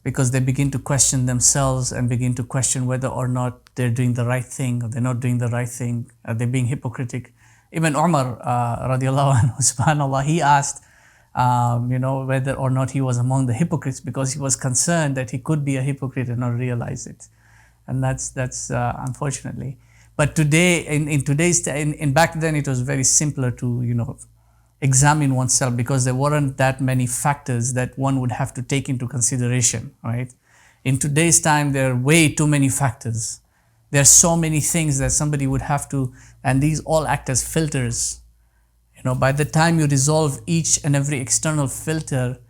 Speaker 1: because they begin to question themselves and begin to question whether or not they're doing the right thing or they're not doing the right thing. Are they being hypocritic? Even Umar, radiallahu anhu, subhanallah, he asked, whether or not he was among the hypocrites, because he was concerned that he could be a hypocrite and not realize it. And that's unfortunately. But today, in back then, it was very simpler to, examine oneself, because there weren't that many factors that one would have to take into consideration, right? In today's time, there are way too many factors. There are so many things that somebody would have to, and these all act as filters. By the time you resolve each and every external filter,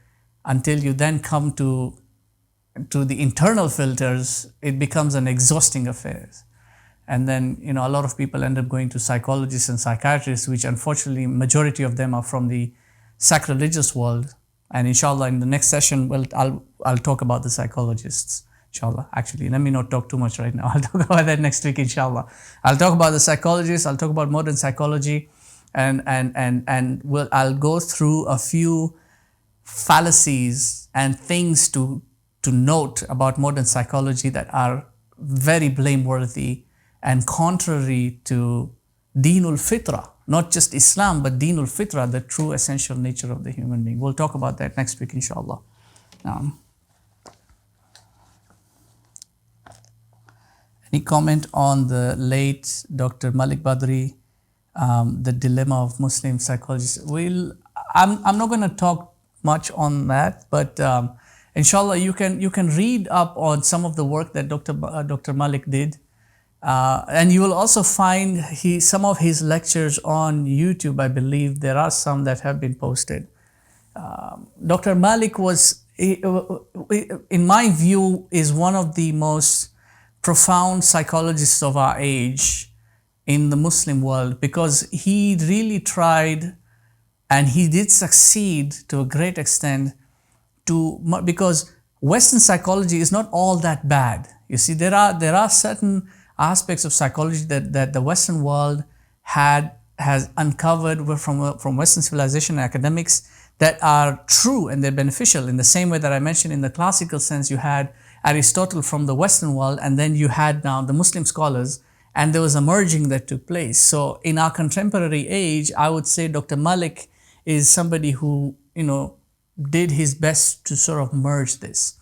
Speaker 1: until you then come to the internal filters, it becomes an exhausting affair. And then, a lot of people end up going to psychologists and psychiatrists, which unfortunately, majority of them are from the sacrilegious world. And inshallah, in the next session, I'll talk about the psychologists. Inshallah. Actually, let me not talk too much right now. I'll talk about that next week, inshallah. I'll talk about the psychologists. I'll talk about modern psychology. And I'll go through a few fallacies and things to note about modern psychology that are very blameworthy and contrary to Deenul Fitra, not just Islam, but Deenul Fitra, the true essential nature of the human being. We'll talk about that next week, inshallah. Any comment on the late Dr. Malik Badri? The dilemma of Muslim psychologists. I'm not going to talk much on that, but inshallah, you can read up on some of the work that Dr. Malik did, and you will also find some of his lectures on YouTube. I believe there are some that have been posted. Dr. Malik was, in my view, is one of the most profound psychologists of our age in the Muslim world, because he really tried, and he did succeed to a great extent, because Western psychology is not all that bad. You see, there are certain aspects of psychology that the Western world has uncovered from Western civilization and academics that are true and they're beneficial. In the same way that I mentioned, in the classical sense, you had Aristotle from the Western world, and then you had now the Muslim scholars, and there was a merging that took place. So in our contemporary age, I would say Dr. Malik is somebody who, did his best to sort of merge this,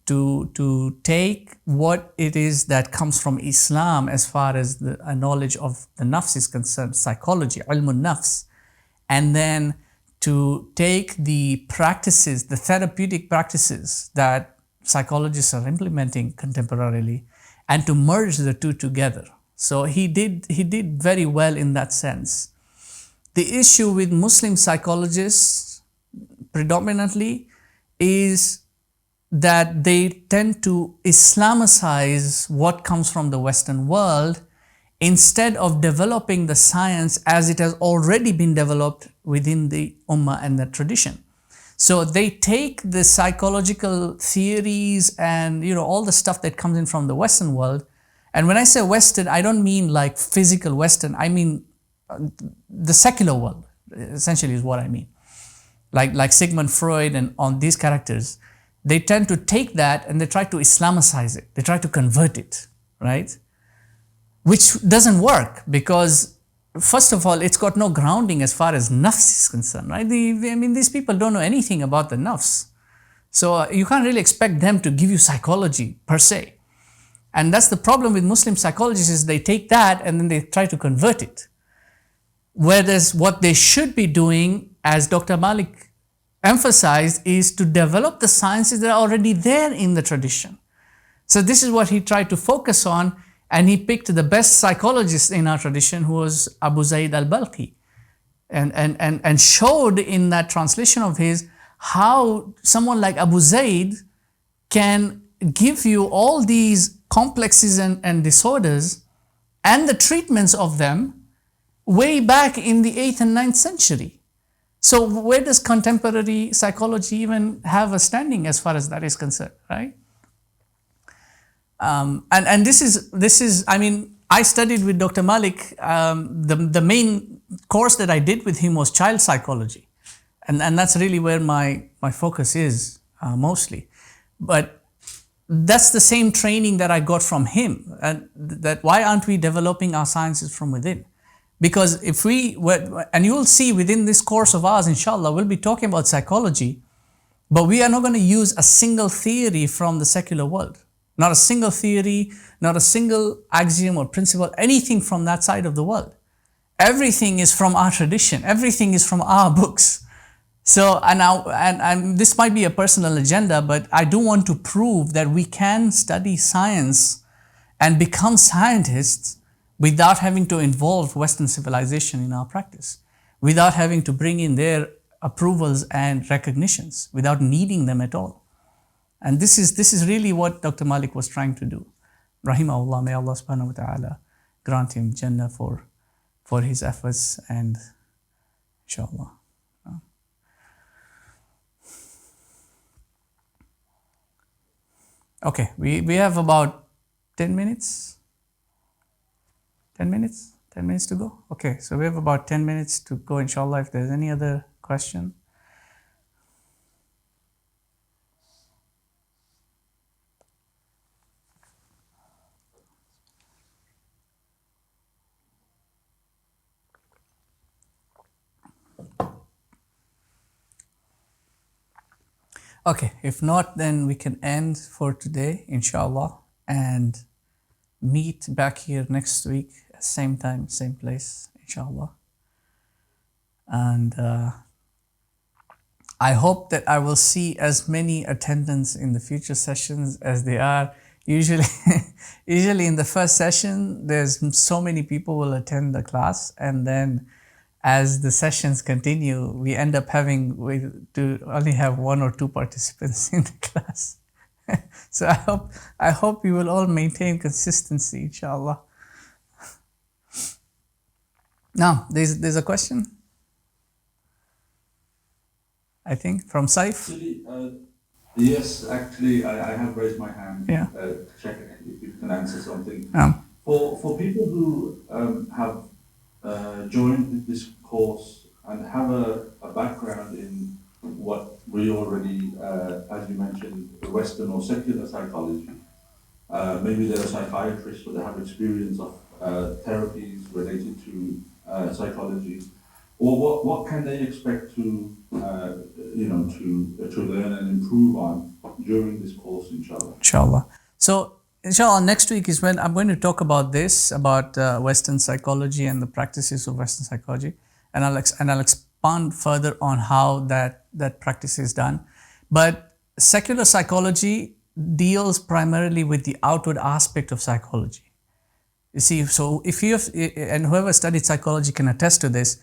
Speaker 1: to take what it is that comes from Islam as far as a knowledge of the nafs is concerned, psychology, ilmun nafs, and then to take the practices, the therapeutic practices that psychologists are implementing contemporarily, and to merge the two together. So he did very well in that sense. The issue with Muslim psychologists predominantly is that they tend to Islamicize what comes from the Western world instead of developing the science as it has already been developed within the Ummah and the tradition. So they take the psychological theories and all the stuff that comes in from the Western world. And when I say Western, I don't mean like physical Western, I mean the secular world, essentially is what I mean. Like Sigmund Freud and on these characters, they tend to take that and they try to Islamicize it. They try to convert it, right? Which doesn't work because, first of all, it's got no grounding as far as nafs is concerned, right? These people don't know anything about the nafs. So you can't really expect them to give you psychology per se. And that's the problem with Muslim psychologists is they take that and then they try to convert it. Whereas what they should be doing, as Dr. Malik emphasized, is to develop the sciences that are already there in the tradition. So this is what he tried to focus on, and he picked the best psychologist in our tradition, who was Abu Zaid al-Balkhi, and showed in that translation of his how someone like Abu Zaid can give you all these complexes and disorders and the treatments of them way back in the 8th and 9th century. So where does contemporary psychology even have a standing as far as that is concerned, right? And this is, I mean, I studied with Dr. Malik. The main course that I did with him was child psychology. And that's really where my focus is mostly. But that's the same training that I got from him. And that why aren't we developing our sciences from within? Because if we were, and you will see within this course of ours, inshallah, we'll be talking about psychology, but we are not going to use a single theory from the secular world. Not a single theory, not a single axiom or principle, anything from that side of the world. Everything is from our tradition. Everything is from our books. So, and this might be a personal agenda, but I do want to prove that we can study science and become scientists without having to involve Western civilization in our practice, without having to bring in their approvals and recognitions, without needing them at all. And this is really what Dr. Malik was trying to do. Rahimahullah, may Allah subhanahu wa ta'ala grant him Jannah for his efforts, and inshallah. Okay, we have about 10 minutes. 10 minutes? 10 minutes to go? Okay, so we have about 10 minutes to go, inshallah, if there's any other question. Okay, if not, then we can end for today, inshallah, and meet back here next week, same time, same place, inshallah. And I hope that I will see as many attendants in the future sessions as they are. Usually in the first session, there's so many people will attend the class, and then as the sessions continue, we end up having to only have 1 or 2 participants in the class. So I hope you will all maintain consistency, inshallah. Now, there's a question, I think, from Saif.
Speaker 6: Actually, yes, actually, I have raised my hand.
Speaker 1: Yeah.
Speaker 6: Check if you can answer something. For people who have joined this course and have a background in what we already, as you mentioned, Western or secular psychology, maybe they're a psychiatrist or they have experience of therapies related to psychology, or what can they expect to to learn and improve on during this course, inshallah?
Speaker 1: Inshallah. So, inshallah, next week is when I'm going to talk about this, about Western psychology and the practices of Western psychology, and I'll expand further on how that practice is done. But secular psychology deals primarily with the outward aspect of psychology. You see, so if you have, and whoever studied psychology can attest to this,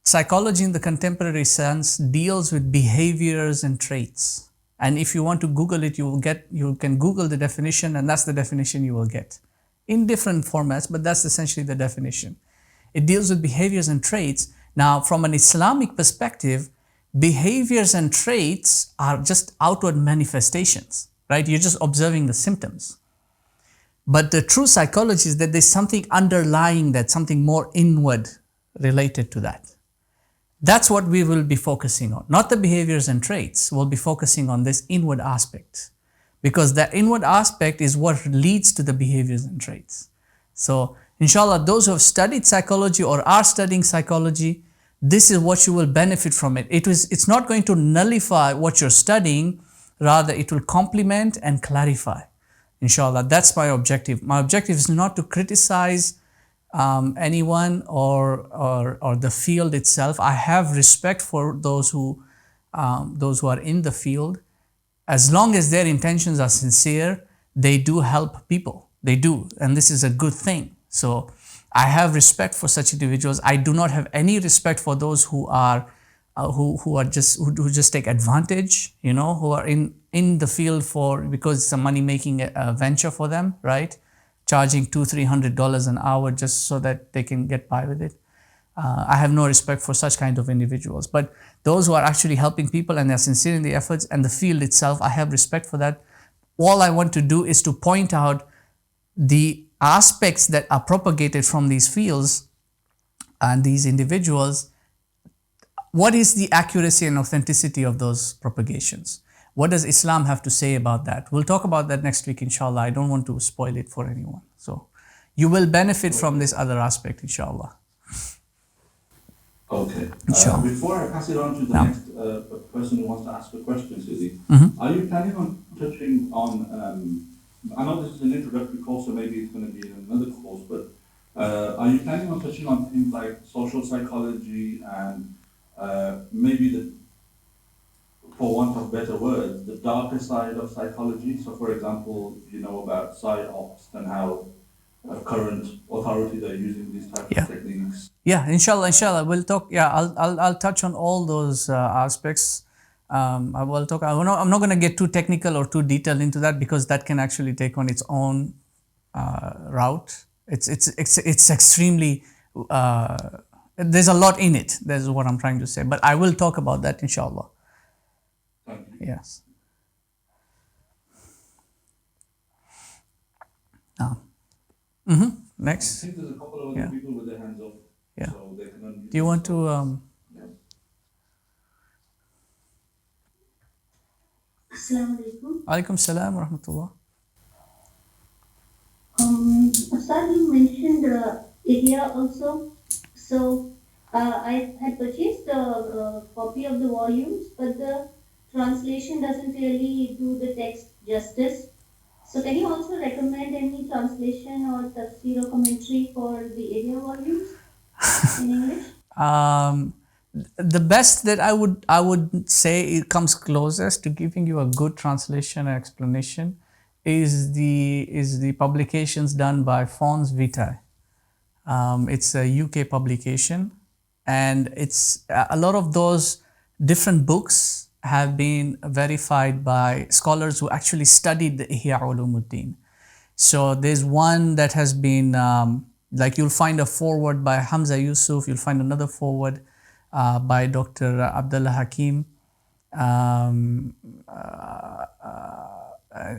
Speaker 1: psychology in the contemporary sense deals with behaviors and traits. And if you want to Google it, you can Google the definition, and that's the definition you will get in different formats, but that's essentially the definition. It deals with behaviors and traits. Now, from an Islamic perspective, behaviors and traits are just outward manifestations, right? You're just observing the symptoms. But the true psychology is that there's something underlying that, something more inward related to that. That's what we will be focusing on, not the behaviors and traits. We'll be focusing on this inward aspect, because that inward aspect is what leads to the behaviors and traits. So, inshallah, those who have studied psychology or are studying psychology, this is what you will benefit from it. It's not going to nullify what you're studying, rather it will complement and clarify. Inshallah, that's my objective. My objective is not to criticize anyone or the field itself. I have respect for those who are in the field. As long as their intentions are sincere, they do help people. They do, and this is a good thing. So I have respect for such individuals. I do not have any respect for those who just take advantage, who are in the field because it's a money-making venture for them, right? Charging $200-300 an hour just so that they can get by with it. I have no respect for such kind of individuals. But those who are actually helping people and they're sincere in the efforts and the field itself, I have respect for that. All I want to do is to point out the aspects that are propagated from these fields and these individuals. What is the accuracy and authenticity of those propagations? What does Islam have to say about that? We'll talk about that next week, inshallah. I don't want to spoil it for anyone. So you will benefit from this other aspect, inshallah.
Speaker 6: Okay.
Speaker 1: Inshallah.
Speaker 6: Before I pass it on to the next person who wants to ask a question, Sidi, are you planning on touching on, I know this is an introductory course, so maybe it's going to be another course, but are you planning on touching on things like social psychology and maybe for want of better words, the darker side of psychology? So, for example, you know about psyops and how current authorities are using these types of techniques.
Speaker 1: Yeah, inshallah, we'll talk. Yeah, I'll touch on all those aspects. I will talk. I'm not going to get too technical or too detailed into that, because that can actually take on its own route. It's extremely. There's a lot in it. That's what I'm trying to say. But I will talk about that, inshallah.
Speaker 6: Thank you.
Speaker 1: Yes. Next.
Speaker 6: I think there's a couple of other people with their hands up.
Speaker 1: Yeah.
Speaker 6: So they can unmute.
Speaker 1: Do you want to?
Speaker 7: Assalamu alaikum.
Speaker 1: Alaikum salam wa rahmatullah.
Speaker 7: Ustad, you mentioned area also. So I had purchased a copy of the volumes, but the translation doesn't really do the text justice. So can you also recommend any translation or tafsir or commentary for the area volumes in English?
Speaker 1: The best that I would say it comes closest to giving you a good translation and explanation is the publications done by Fons Vitae. It's a UK publication, and it's a lot of those different books have been verified by scholars who actually studied the Ihya Ulumuddin. So there's one that has been, like you'll find a foreword by Hamza Yusuf, you'll find another foreword by Dr. Abdullah Hakim.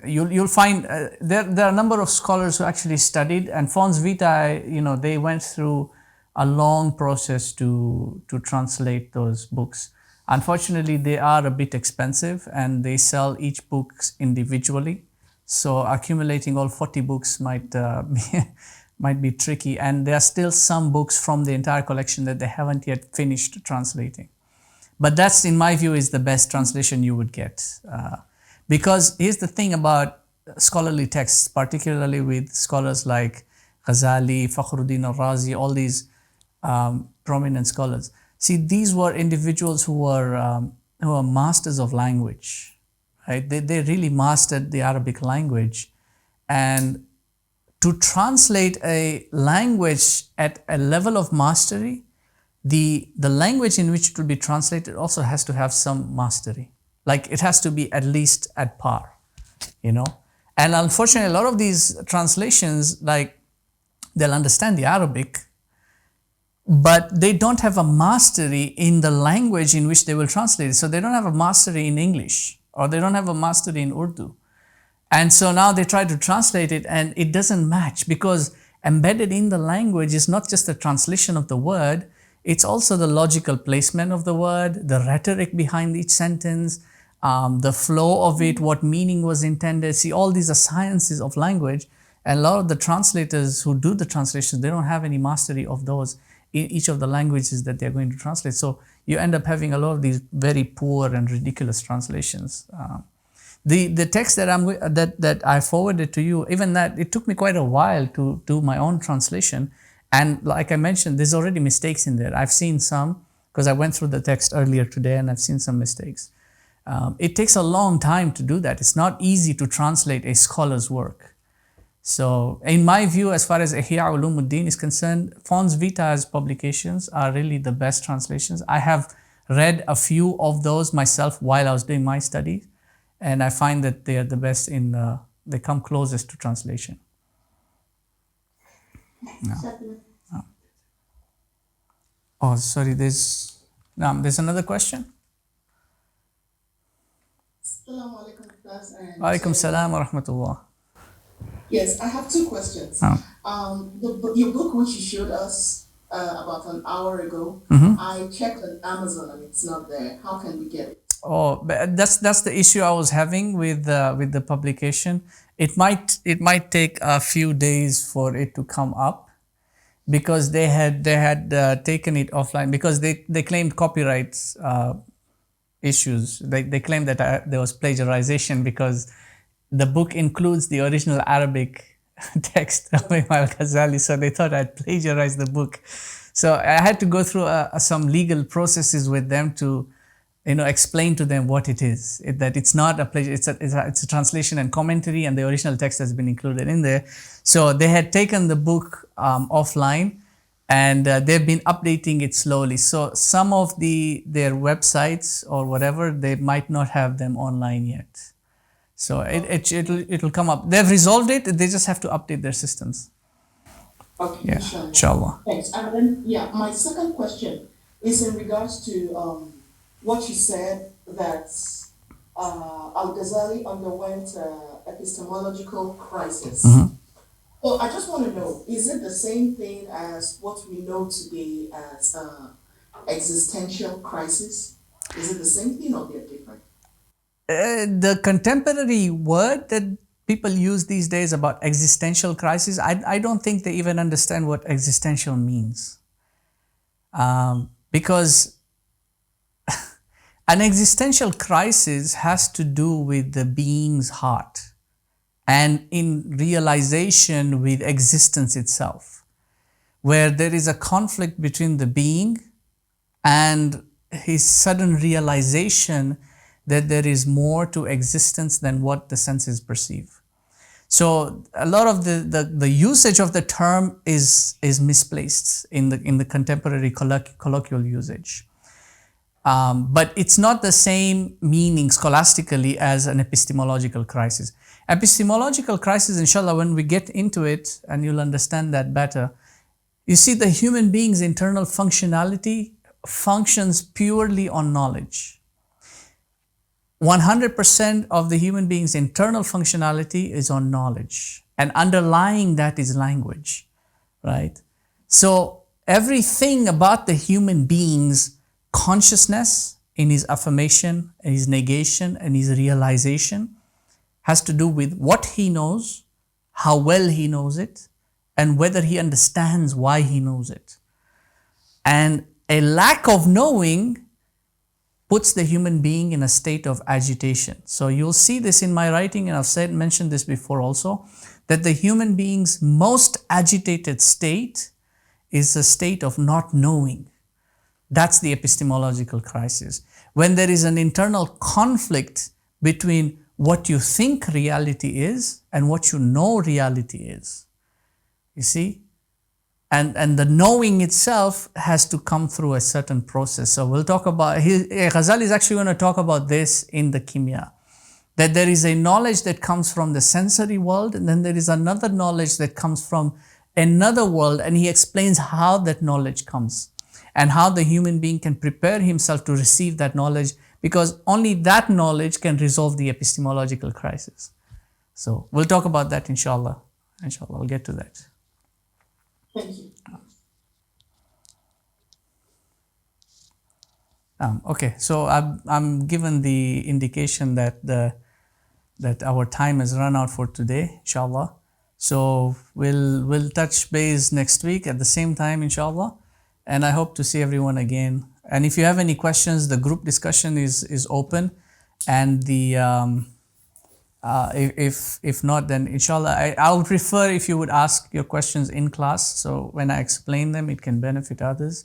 Speaker 1: you'll find there are a number of scholars who actually studied, and Fons Vitae, they went through a long process to translate those books. Unfortunately, they are a bit expensive, and they sell each book individually. So accumulating all 40 books might be tricky, and there are still some books from the entire collection that they haven't yet finished translating. But that's, in my view, is the best translation you would get. Because here's the thing about scholarly texts, particularly with scholars like Ghazali, Fakhruddin al-Razi, all these prominent scholars. See, these were individuals who were masters of language, right? They really mastered the Arabic language. And to translate a language at a level of mastery, the language in which it will be translated also has to have some mastery. Like, it has to be at least at par, And unfortunately, a lot of these translations, like, they'll understand the Arabic, but they don't have a mastery in the language in which they will translate it. So they don't have a mastery in English, or they don't have a mastery in Urdu. And so now they try to translate it, and it doesn't match, because embedded in the language is not just the translation of the word, it's also the logical placement of the word, the rhetoric behind each sentence, the flow of it, what meaning was intended. See, all these are sciences of language, and a lot of the translators who do the translations, they don't have any mastery of those in each of the languages that they're going to translate. So you end up having a lot of these very poor and ridiculous translations. The text that I forwarded to you, even that, it took me quite a while to do my own translation. And like I mentioned, there's already mistakes in there. I've seen some, because I went through the text earlier today, and I've seen some mistakes. It takes a long time to do that. It's not easy to translate a scholar's work. So in my view, as far as Ihya Ulumuddin is concerned, Fons Vitae's publications are really the best translations. I have read a few of those myself while I was doing my studies, and I find that they are the best they come closest to translation. No. Oh, sorry, there's another question?
Speaker 8: Assalamu alaikum, class.
Speaker 1: Alaikum salam wa rahmatullah.
Speaker 8: Yes, I have two questions. Your book, which you showed us about an hour ago, I checked on Amazon and it's not there. How can we get it?
Speaker 1: Oh, but that's the issue I was having with the publication. It might take a few days for it to come up, because they had taken it offline, because they claimed copyright issues. They claimed that there was plagiarization, because the book includes the original Arabic text of Al-Ghazali, so they thought I'd plagiarized the book. So I had to go through some legal processes with them to, explain to them what it is. That it's not a plagiar. It's a translation and commentary, and the original text has been included in there. So they had taken the book offline, and they've been updating it slowly. So some of their websites or whatever, they might not have them online yet. So it'll come up. They've resolved it. They just have to update their systems.
Speaker 8: Okay,
Speaker 1: Yeah, inshallah.
Speaker 8: Thanks. And then, my second question is in regards to what you said, that Al-Ghazali underwent epistemological crisis. So I just want to know, is it the same thing as what we know today as existential crisis? Is it the same thing, or they're different?
Speaker 1: The contemporary word that people use these days about existential crisis, I don't think they even understand what existential means. Because an existential crisis has to do with the being's heart, and in realization with existence itself, where there is a conflict between the being and his sudden realization that there is more to existence than what the senses perceive. So a lot of the usage of the term is misplaced in the contemporary colloquial usage. But it's not the same meaning scholastically as an epistemological crisis. Epistemological crisis, inshallah, when we get into it, and you'll understand that better, you see, the human being's internal functionality functions purely on knowledge. 100% of the human being's internal functionality is on knowledge, and underlying that is language, right? So everything about the human being's consciousness in his affirmation, his negation, and his realization has to do with what he knows, how well he knows it, and whether he understands why he knows it. And a lack of knowing puts the human being in a state of agitation. So you'll see this in my writing, and I've mentioned this before also, that the human being's most agitated state is a state of not knowing. That's the epistemological crisis. When there is an internal conflict between what you think reality is and what you know reality is. You see? And the knowing itself has to come through a certain process. So we'll talk about, Ghazali is actually going to talk about this in the Kimya. That there is a knowledge that comes from the sensory world, and then there is another knowledge that comes from another world, and he explains how that knowledge comes and how the human being can prepare himself to receive that knowledge, because only that knowledge can resolve the epistemological crisis. So we'll talk about that, inshallah. Inshallah, I'll get to that.
Speaker 8: Thank you.
Speaker 1: Okay, so I'm given the indication that our time has run out for today, inshallah. So we'll touch base next week at the same time, inshallah. And I hope to see everyone again. And if you have any questions, the group discussion is open. And the if not, then inshallah, I would prefer if you would ask your questions in class. So when I explain them, it can benefit others.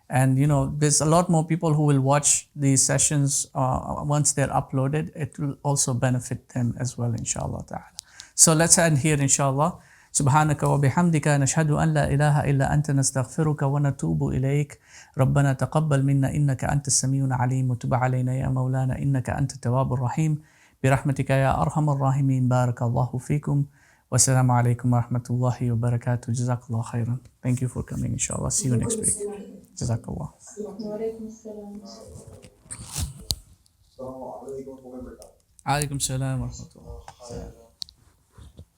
Speaker 1: And there's a lot more people who will watch these sessions once they're uploaded. It will also benefit them as well, inshallah ta'ala. So let's end here, inshallah. سبحانك وبحمدك نشهد أن لا إله إلا أنت نستغفرك ونتوب إليك ربنا تقبل منا إنك أنت السميع العليم وتب علينا يا مولانا إنك أنت التواب الرحيم برحمتك يا أرحم الراحمين بارك الله فيكم والسلام عليكم ورحمة الله وبركاته جزاك الله خيرا. Thank you for coming, inshallah. See you next week. جزاك الله. عليكم السلام ورحمة الله.